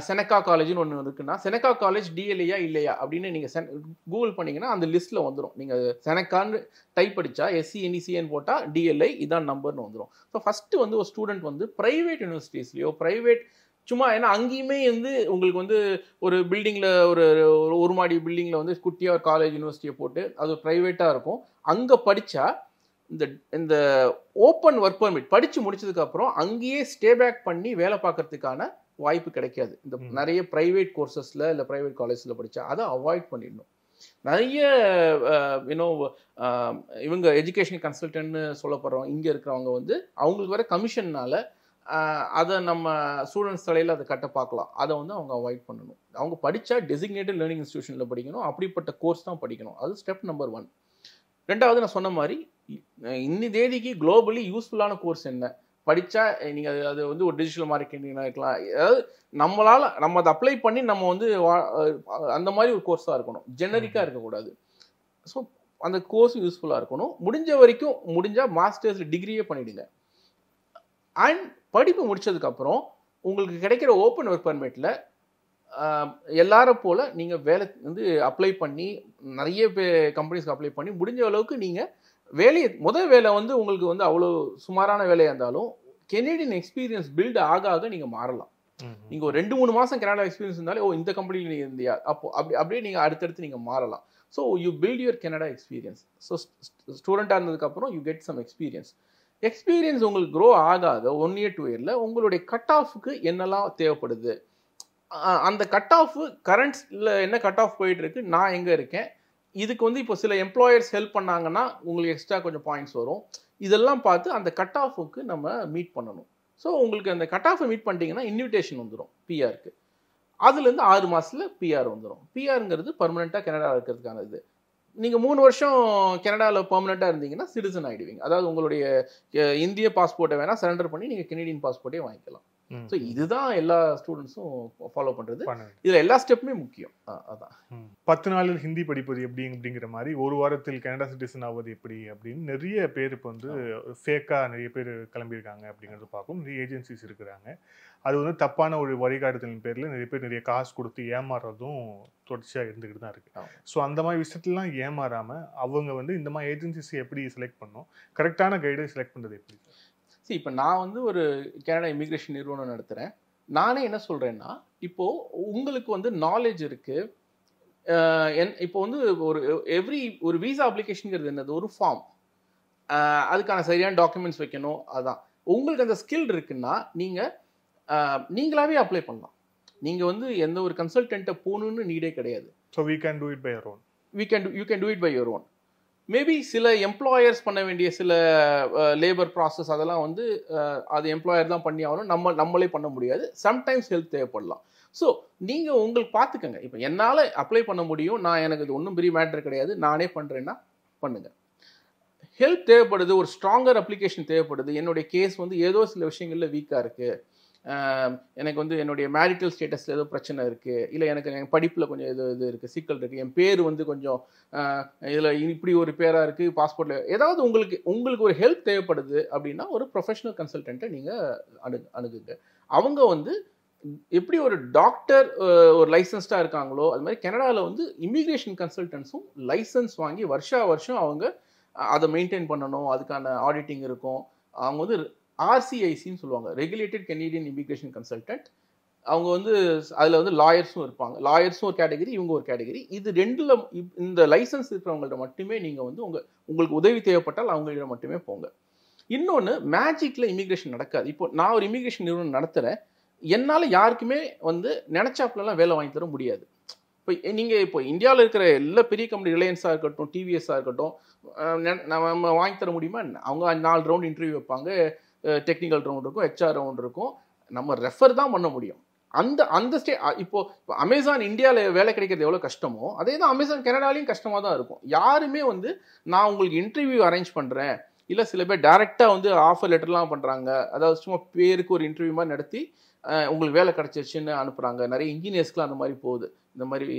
செனக்கா காலேஜ்னு ஒன்று இருக்குன்னா, செனக்கா காலேஜ் DLIயா இல்லையா அப்படின்னு நீங்கள் கூகுள் பண்ணிங்கன்னா அந்த லிஸ்ட்டில் வந்துடும். நீங்கள் செனக்கான்னு டைப் அடித்தா SCNECN போட்டால் DLI இதான் நம்பர்னு வந்துடும். ஸோ ஃபஸ்ட்டு வந்து ஒரு ஸ்டூடெண்ட் வந்து ப்ரைவேட் யூனிவர்சிட்டிஸ்லையோ சும்மா, ஏன்னா அங்கேயுமே வந்து உங்களுக்கு வந்து ஒரு பில்டிங்கில் ஒரு மாடி பில்டிங்கில் வந்து குட்டியாக ஒரு காலேஜ் யூனிவர்சிட்டியை போட்டு அது ப்ரைவேட்டாக இருக்கும். அங்கே படித்தா இந்த ஓப்பன் ஒர்க் பர்மிட் படித்து முடிச்சதுக்கப்புறம் அங்கேயே ஸ்டே பேக் பண்ணி வேலை பார்க்கறதுக்கான வாய்ப்பு கிடைக்காது. இந்த நிறைய ப்ரைவேட் கோர்சஸில் இல்லை ப்ரைவேட் காலேஜில் படித்தா அதை அவாய்ட் பண்ணிடணும். நிறைய இவங்க எஜுகேஷன் கன்சல்டன்ட்னு சொல்லப்படுறவங்க இங்கே இருக்கிறவங்க வந்து அவங்களுக்கு வர கமிஷன்னால் அதை நம்ம ஸ்டூடெண்ட்ஸ் தலையில் அதை கட்ட பார்க்கலாம். அதை வந்து அவங்க அவாய்ட் பண்ணணும். அவங்க படித்தா டெசிக்னேட்டட் லேர்னிங் இன்ஸ்டிடியூஷனில் படிக்கணும், அப்படிப்பட்ட கோர்ஸ் தான் படிக்கணும். அது ஸ்டெப் நம்பர் 1. ரெண்டாவது, நான் சொன்ன மாதிரி இன்னி தேதிக்கு குளோபலி யூஸ்ஃபுல்லான கோர்ஸ் என்ன படித்தா நீங்கள் அது வந்து ஒரு டிஜிட்டல் மார்க்கெட்டிங்காக இருக்கலாம். அதாவது நம்ம அதை அப்ளை பண்ணி நம்ம வந்து அந்த மாதிரி ஒரு கோர்ஸாக இருக்கணும், ஜெனரிக்காக இருக்கக்கூடாது. ஸோ அந்த கோர்ஸ் யூஸ்ஃபுல்லாக இருக்கணும். முடிஞ்சால் மாஸ்டர்ஸ் டிகிரியே பண்ணிவிடுங்க. அண்ட் படிப்பு முடிச்சதுக்கப்புறம் உங்களுக்கு கிடைக்கிற ஓப்பன் ஒர்க் பர்மிட்டில் எல்லாரும் போல் நீங்கள் வேலை வந்து அப்ளை பண்ணி நிறைய கம்பெனிஸ்க்கு அப்ளை பண்ணி முடிஞ்ச அளவுக்கு நீங்கள் முதல் வேலை வந்து உங்களுக்கு வந்து அவ்வளோ சுமாரான வேலையாக இருந்தாலும் கெனடியன் எக்ஸ்பீரியன்ஸ் பில்ட் ஆக நீங்கள் மாறலாம். நீங்கள் ஒரு 2-3 மாதம் கனடா எக்ஸ்பீரியன்ஸ் இருந்தாலே இந்த கம்பெனியில் நீங்கள் இருந்தியா அப்படியே நீங்கள் அடுத்தடுத்து நீங்கள் மாறலாம். So you build your Canada experience. So ஸ்டூடெண்ட்டாக இருந்ததுக்கப்புறம் you get some experience. Experience உங்களுக்கு க்ரோ ஆகாத 1 year 2 yearல உங்களுடைய கட் ஆஃப்க்கு என்னெல்லாம் தேவைப்படுது, அந்த கட் ஆஃப் கரண்ட்ல என்ன கட் ஆஃப் போயிட்டு இருக்கு, நான் எங்கே இருக்கேன், இதுக்கு வந்து இப்போ சில எம்ப்ளாயர்ஸ் ஹெல்ப் பண்ணாங்கன்னா உங்களுக்கு எக்ஸ்ட்ரா கொஞ்சம் பாயிண்ட்ஸ் வரும். இதெல்லாம் பார்த்து அந்த கட் ஆஃபுக்கு நம்ம மீட் பண்ணணும். ஸோ உங்களுக்கு அந்த கட் ஆஃபை மீட் பண்ணிட்டீங்கன்னா இன்விடேஷன் வந்துடும் பிஆருக்கு. அதுலேருந்து 6 மாதத்தில் பிஆர் வந்துடும். பிஆருங்கிறது பர்மனெண்ட்டாக கனடாவில் இருக்கிறதுக்கான இது. நீங்கள் 3 வருஷம் கனடாவில் பெர்மனெண்ட்டாக இருந்தீங்கன்னா சிட்டிசன் ஆகிடுவீங்க. அதாவது உங்களுடைய இந்திய பாஸ்போர்ட்டை வேணால் சரண்டர் பண்ணி நீங்கள் கெனடியன் பாஸ்போர்ட்டே வாங்கிக்கலாம். ஸோ இதுதான் எல்லா ஸ்டூடெண்ட்ஸும் ஃபாலோ பண்ணுறது. இதில் எல்லா ஸ்டெப்புமே முக்கியம். அதான் 10 நாளில் ஹிந்தி படிப்பது எப்படி அப்படிங்கிற மாதிரி, ஒரு வாரத்தில் கனடா சிட்டிசன் ஆவது எப்படி அப்படின்னு நிறைய பேர் இப்போ வந்து ஃபேக்காக நிறைய பேர் கிளம்பியிருக்காங்க அப்படிங்கிறது பார்க்கும். நிறைய ஏஜென்சிஸ் இருக்கிறாங்க. அது வந்து தப்பான ஒரு வழிகாட்டுதலின் பேரில் நிறைய பேர் நிறைய காசு கொடுத்து ஏமாறுறதும் தொடர்ச்சியாக இருந்துக்கிட்டு தான் இருக்குது. ஸோ அந்த மாதிரி விஷயத்துலாம் ஏமாறாமல் அவங்க வந்து இந்த மாதிரி ஏஜென்சிஸை எப்படி செலக்ட் பண்ணணும், கரெக்டான கைடை செலக்ட் பண்ணுறது எப்படி? சரி, இப்போ நான் வந்து ஒரு கனடா இமிக்ரேஷன் நிறுவனம் நடத்துகிறேன். நானே என்ன சொல்கிறேன்னா, இப்போது உங்களுக்கு வந்து நாலேஜ் இருக்குது. இப்போ வந்து ஒரு வீசா அப்ளிகேஷனுங்கிறது என்னது, ஒரு ஃபார்ம், அதுக்கான சரியான டாக்குமெண்ட்ஸ் வைக்கணும். அதான் உங்களுக்கு அந்த ஸ்கில் இருக்குன்னா நீங்களாவே அப்ளை பண்ணலாம். நீங்கள் வந்து எந்த ஒரு கன்சல்டண்ட்டை போகணுன்னு நீடே கிடையாது. So we can do it by our own. you can do it by your own. Maybe சில எம்ப்ளாயர்ஸ் பண்ண வேண்டிய சில லேபர் ப்ராசஸ் அதெல்லாம் வந்து அது எம்ப்ளாயர் தான் பண்ணி ஆகணும், நம்மளே பண்ண முடியாது. சம்டைம்ஸ் ஹெல்ப் தேவைப்படலாம். ஸோ நீங்கள் உங்களுக்கு பார்த்துக்கங்க. இப்போ என்னால் அப்ளை பண்ண முடியும், எனக்கு இது ஒன்றும் பெரிய மேட்டர் கிடையாது, நானே பண்ணுறேன்னா பண்ணுங்கள். ஹெல்ப் தேவைப்படுது, ஒரு ஸ்ட்ராங்கர் அப்ளிகேஷன் தேவைப்படுது. என்னுடைய கேஸ் வந்து ஏதோ சில விஷயங்களில் வீக்காக இருக்குது, எனக்கு வந்து என்னுடைய மேரிட்டல் ஸ்டேட்டஸில் ஏதோ பிரச்சனை இருக்குது, இல்லை எனக்கு என் படிப்பில் கொஞ்சம் இது இருக்குது, சிக்கல் இருக்குது, என் பேர் வந்து கொஞ்சம் இதில் இப்படி ஒரு பேராக இருக்குது, பாஸ்போர்ட்டில் ஏதாவது உங்களுக்கு ஒரு ஹெல்ப் தேவைப்படுது அப்படின்னா ஒரு ப்ரொஃபஷனல் கன்சல்டண்ட்டை நீங்கள் அணுகுங்க. அவங்க வந்து எப்படி ஒரு டாக்டர் ஒரு லைசன்ஸ்டாக இருக்காங்களோ அது மாதிரி கனடாவில் வந்து இமிக்ரேஷன் கன்சல்டன்ஸும் லைசன்ஸ் வாங்கி வருஷம் அவங்க அதை மெயின்டைன் பண்ணணும். அதுக்கான ஆடிட்டிங் இருக்கும். அவங்க வந்து RCICன்னு சொல்லுவாங்க, ரெகுலேட்டட் கெனடியன் இமிக்ரேஷன் கன்சல்டன்ட். அவங்க வந்து அதில் வந்து லாயர்ஸும் இருப்பாங்க. லாயர்ஸும் ஒரு கேட்டகரி, இவங்க ஒரு கேட்டகரி. இது ரெண்டில் இந்த லைசன்ஸ் இருக்கிறவங்கள்ட்ட மட்டுமே நீங்கள் வந்து உங்களுக்கு உதவி தேவைப்பட்டால் அவங்கள்ட்ட மட்டுமே போங்க. இன்னொன்று, மேஜிக்கில் இமிக்ரேஷன் நடக்காது. இப்போ நான் ஒரு இமிக்ரேஷன் நிறுவனம் நடத்துகிறேன், என்னால் யாருக்குமே வந்து நினச்சாப்புலலாம் வேலை வாங்கி தர முடியாது. இப்போ இந்தியாவில் இருக்கிற எல்லா பெரிய கம்பெனி, ரிலையன்ஸாக இருக்கட்டும், டிவிஎஸ்ஸாக இருக்கட்டும், நம்ம வாங்கி தர முடியுமா? அவங்க 4 ரவுண்ட் இன்டர்வியூ வைப்பாங்க, டெக்னிக்கல் ரவுண்ட் இருக்கும், HR ரவுண்ட் இருக்கும், நம்ம ரெஃபர் தான் பண்ண முடியும். அந்த இப்போ அமேசான் இந்தியாவில் வேலை கிடைக்கிறது எவ்வளோ கஷ்டமோ அதே தான் அமேசான் கனடாலையும் கஷ்டமாக தான் இருக்கும். யாருமே வந்து நான் உங்களுக்கு இன்டர்வியூ அரேஞ்ச் பண்ணுறேன், இல்லை சில பேர் டைரெக்டாக வந்து ஆஃபர் லெட்டர்லாம் பண்ணுறாங்க, அதாவது சும்மா பேருக்கு ஒரு இன்டர்வியூ மாதிரி நடத்தி உங்களுக்கு வேலை கிடச்சிருச்சுன்னு அனுப்புகிறாங்க. நிறைய இன்ஜினியர்ஸ்க்குலாம் அந்த மாதிரி போகுது. இந்த மாதிரி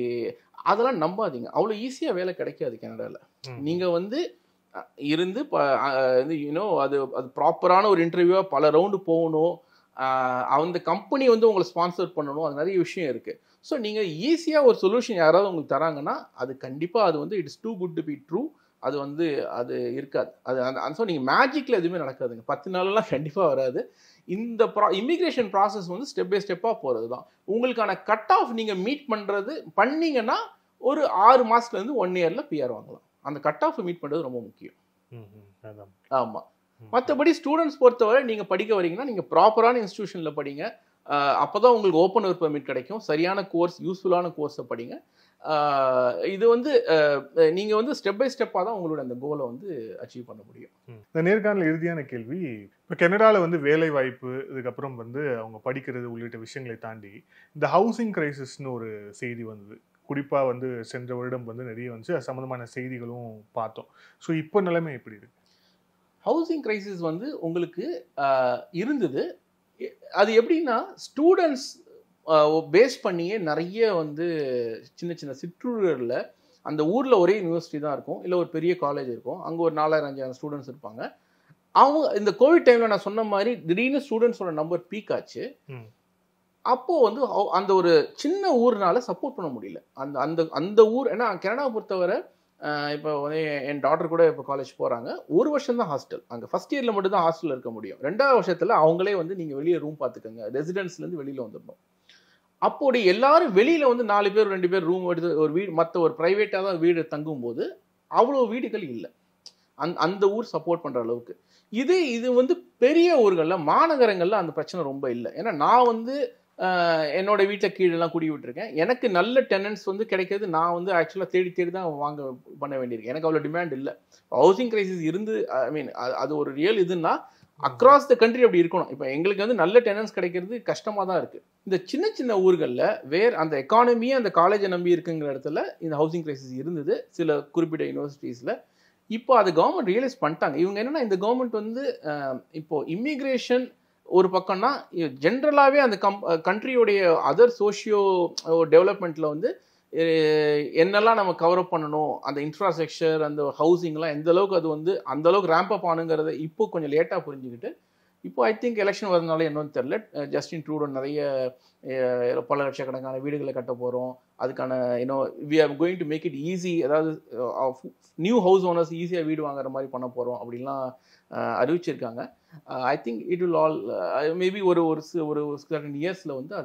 அதெல்லாம் நம்பாதீங்க, அவ்வளோ ஈஸியாக வேலை கிடைக்காது கனடாவில். நீங்கள் வந்து இருந்து அது ப்ராப்பரான ஒரு இன்டர்வியூவாக பல ரவுண்டு போகணும், அந்த கம்பெனி வந்து உங்களை ஸ்பான்சர் பண்ணணும், அது நிறைய விஷயம் இருக்குது. ஸோ நீங்கள் ஈஸியாக ஒரு சொல்யூஷன் யாராவது உங்களுக்கு தராங்கன்னா அது கண்டிப்பாக அது வந்து it's too good to be true. அது இருக்காது. ஸோ நீங்கள் மேஜிக்கில் எதுவுமே நடக்காதுங்க. 10 நாளெல்லாம் கண்டிப்பாக வராது. இந்த இமிக்ரேஷன் ப்ராசஸ் வந்து ஸ்டெப் பை ஸ்டெப்பாக போகிறது தான். உங்களுக்கான கட் ஆஃப் நீங்கள் மீட் பண்ணீங்கன்னா ஒரு 6 மாதத்துலேருந்து 1 இயரில் பிஆர் வாங்கலாம். அந்த கட் ஆஃப் மீட் பண்ணுறது ரொம்ப முக்கியம். ஆமாம். மற்றபடி ஸ்டூடெண்ட்ஸ் பொறுத்தவரை நீங்கள் படிக்க வரீங்கன்னா நீங்கள் ப்ராப்பரான இன்ஸ்டியூஷனில் படிங்க. அப்போ தான் உங்களுக்கு ஓப்பன் ஒர்க் பெர்மிட் கிடைக்கும். சரியான கோர்ஸ், யூஸ்ஃபுல்லான கோர்ஸை படிங்க. இது வந்து நீங்கள் வந்து ஸ்டெப் பை ஸ்டெப்பாக தான் உங்களோட அந்த கோலை வந்து அச்சீவ் பண்ண முடியும். இந்த நேர்காணல் இறுதியான கேள்வி, இப்போ கனடாவில் வந்து வேலை வாய்ப்பு, இதுக்கப்புறம் வந்து அவங்க படிக்கிறது உள்ளிட்ட விஷயங்களை தாண்டி இந்த ஹவுசிங் கிரைசிஸ்னு ஒரு செய்தி வந்தது. குறிப்பாக வந்து சென்ற வருடம் வந்து நிறைய வந்து அது சம்மந்தமான செய்திகளும் பார்த்தோம். ஸோ இப்போ நிலைமை எப்படி இருக்கு? ஹவுசிங் கிரைசிஸ் வந்து உங்களுக்கு இருந்தது. அது எப்படின்னா ஸ்டூடெண்ட்ஸ் பேஸ் பண்ணியே நிறைய வந்து சின்ன சின்ன சிற்றூரில் அந்த ஊரில் ஒரே யூனிவர்சிட்டி தான் இருக்கும், இல்லை ஒரு பெரிய காலேஜ் இருக்கும், அங்கே ஒரு 4000-5000 ஸ்டூடெண்ட்ஸ் இருப்பாங்க. அவங்க இந்த கோவிட் டைமில் நான் சொன்ன மாதிரி திடீர்னு ஸ்டூடெண்ட்ஸோட நம்பர் பீக் ஆச்சு. அப்போது வந்து அந்த ஒரு சின்ன ஊர்னால சப்போர்ட் பண்ண முடியல. அந்த ஊர், ஏன்னா கனடாவை பொறுத்தவரை இப்போ வந்து என் டாக்டர் கூட இப்போ காலேஜ் போகிறாங்க, 1 வருஷம் தான் ஹாஸ்டல். அங்கே ஃபஸ்ட் இயரில் மட்டும் தான் ஹாஸ்டலில் இருக்க முடியும். 2வது வருஷத்தில் அவங்களே வந்து நீங்கள் வெளியே ரூம் பார்த்துக்கோங்க, ரெசிடென்ஸ்லேருந்து வெளியில் வந்துடணும். அப்போது எல்லாரும் வெளியில் வந்து 4 பேர் 2 பேர் ரூம் எடுத்து ஒரு வீடு, மற்ற ஒரு ப்ரைவேட்டாக தான் வீடு தங்கும்போது அவ்வளோ வீடுகள் இல்லை. அந்த ஊர் சப்போர்ட் பண்ணுற அளவுக்கு. இது வந்து பெரிய ஊர்களில் மாநகரங்களில் அந்த பிரச்சனை ரொம்ப இல்லை. ஏன்னா நான் வந்து என்னோட வீட்டில் கீழெல்லாம் குடி விட்டுருக்கேன். எனக்கு நல்ல டெனன்ட்ஸ் வந்து கிடைக்கிறது நான் வந்து ஆக்சுவலாக தேடி தான் வாங்க பண்ண வேண்டியிருக்கு. எனக்கு அவ்வளோ டிமாண்ட் இல்லை. ஹவுசிங் கிரைசிஸ் இருந்து ஐ மீன் அது ஒரு ரியல் இதுன்னா அக்ராஸ் த கண்ட்ரி அப்படி இருக்கணும். இப்போ எங்களுக்கு வந்து நல்ல டெனன்ட்ஸ் கிடைக்கிறது கஷ்டமாக தான் இருக்குது. இந்த சின்ன சின்ன ஊர்களில் அந்த எக்கானமியே அந்த காலேஜை நம்பி இருக்குங்கிற இடத்துல இந்த ஹவுசிங் கிரைசிஸ் இருந்தது சில குறிப்பிட்ட யூனிவர்சிட்டிஸில். இப்போ அது கவர்மெண்ட் ரியலைஸ் பண்ணிட்டாங்க. இவங்க என்னன்னா இந்த கவர்மெண்ட் வந்து இப்போ இமிக்ரேஷன் ஒரு பக்கம்னா ஜென்ரலாகவே அந்த கண்ட்ரியோடைய அதர் சோஷியோ டெவலப்மெண்ட்டில் வந்து என்னெல்லாம் நம்ம கவர் அப் பண்ணணும், அந்த இன்ஃப்ராஸ்ட்ரக்சர் அந்த ஹவுசிங்லாம் எந்த அளவுக்கு அது வந்து அந்த அளவுக்கு ரேம்ப் அப் ஆனுங்கிறத இப்போ கொஞ்சம் லேட்டாக புரிஞ்சுக்கிட்டு இப்போ ஐ திங்க் எலெக்ஷன் வரதுனால என்னன்னு தெரியல, ஜஸ்டின் ட்ரூடோ நிறைய பல லட்சக்கணக்கான வீடுகளை கட்ட போகிறோம், அதுக்கான we are going to make it easy, அதாவது நியூ ஹவுஸ் ஓனர்ஸ் ஈஸியாக வீடு வாங்குற மாதிரி பண்ண போகிறோம் அப்படின்லாம் அறிவிச்சிருக்காங்க. I think it will all maybe ஒரு சர்டன் இயர்ஸில் வந்து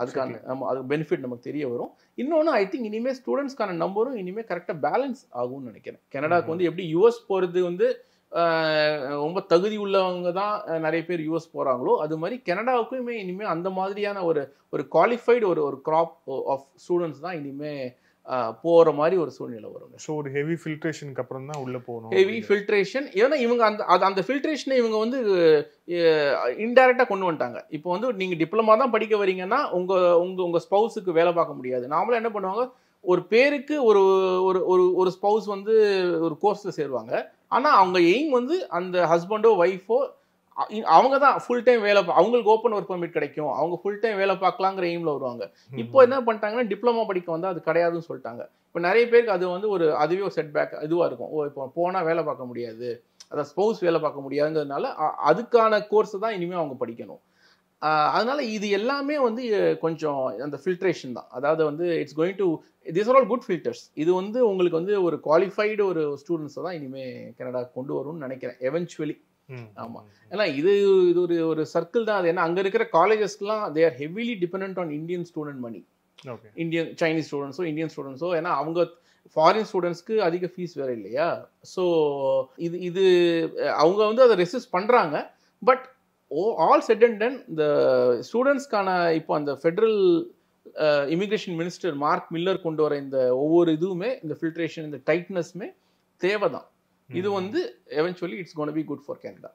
அதுக்கான அது பெனிஃபிட் நமக்கு தெரிய வரும். இன்னொன்று ஐ திங்க் இனிமேல் ஸ்டூடெண்ட்ஸ்க்கான நம்பரும் இனிமேல் கரெக்டாக பேலன்ஸ் ஆகும்னு நினைக்கிறேன். கனடாவுக்கு வந்து எப்படி யூஎஸ் போகிறது வந்து ரொம்ப தகுதி உள்ளவங்க தான் நிறைய பேர் யூஎஸ் போகிறாங்களோ அது மாதிரி கனடாவுக்குமே இனிமேல் அந்த மாதிரியான ஒரு குவாலிஃபைடு ஒரு கிராப் ஆஃப் ஸ்டூடெண்ட்ஸ் தான் இனிமேல் போகிற மாதிரி ஒரு சூழ்நிலை வரும். ஸோ ஒரு ஹெவி ஃபில்ட்ரேஷனுக்கு அப்புறம் தான் உள்ளே போகணும். ஹெவி ஃபில்ட்ரேஷன் ஏன்னா இவங்க அந்த ஃபில்ட்ரேஷனை இவங்க வந்து இன்டைரக்டாக கொண்டு வந்துட்டாங்க. இப்போ வந்து நீங்கள் டிப்ளமா தான் படிக்க வரீங்கன்னா உங்கள் ஸ்பௌஸுக்கு வேலை பார்க்க முடியாது. நாமளும் என்ன பண்ணுவாங்க, ஒரு பேருக்கு ஒரு ஸ்பௌஸ் வந்து ஒரு கோர்ஸில் சேருவாங்க. ஆனால் அவங்க எய்ம் வந்து அந்த ஹஸ்பண்டோ ஒய்ஃபோ அவங்க தான் ஃபுல் டைம் வேலை அவங்களுக்கு ஓப்பன் ஒர்க் பர்மிட் கிடைக்கும், அவங்க ஃபுல் டைம் வேலை பார்க்கலாங்கிற எய்மில் வருவாங்க. இப்போ என்ன பண்ணிட்டாங்கன்னா டிப்ளமா படிக்க வந்தால் அது கிடையாதுன்னு சொல்லிட்டாங்க. இப்போ நிறைய பேருக்கு அது வந்து அதுவே ஒரு செட்பேக் இதுவாக இருக்கும். இப்போ போனால் வேலை பார்க்க முடியாது, அதான் ஸ்பௌஸ் வேலை பார்க்க முடியாதுங்கிறதுனால அதுக்கான கோர்ஸை தான் இனிமேல் அவங்க படிக்கணும். அதனால இது எல்லாமே வந்து கொஞ்சம் அந்த ஃபில்ட்ரேஷன் தான். அதாவது வந்து it's going to this are all good filters. இது வந்து உங்களுக்கு வந்து ஒரு குவாலிஃபைடு ஒரு ஸ்டூடெண்ட்ஸை தான் இனிமேல் கனடா கொண்டு வரும்னு நினைக்கிறேன் எவென்ச்சுவலி. ஆமாம், ஏன்னா இது ஒரு சர்க்கிள் தான். அது ஏன்னா அங்கே இருக்கிற காலேஜஸ்க்குலாம் they are heavily depend on Indian student money. Indian Chinese ஸ்டூடெண்ட்ஸோ இந்தியன் ஸ்டூடெண்ட்ஸோ, ஏன்னா அவங்க ஃபாரின் ஸ்டூடெண்ட்ஸ்க்கு அதிக ஃபீஸ் வேறு இல்லையா. ஸோ இது அவங்க வந்து அதை ரெசிஸ்ட் பண்ணுறாங்க. But all set and ton இந்த ஸ்டூடெண்ட்ஸ்க்கான இப்போ அந்த federal immigration minister mark Miller கொண்டு வர இந்த ஒவ்வொரு இதுவுமே இந்த ஃபில்ட்ரேஷன் இந்த டைட்னஸ்மே தேவை தான். இது வந்து eventually it's gonna be good for Canada.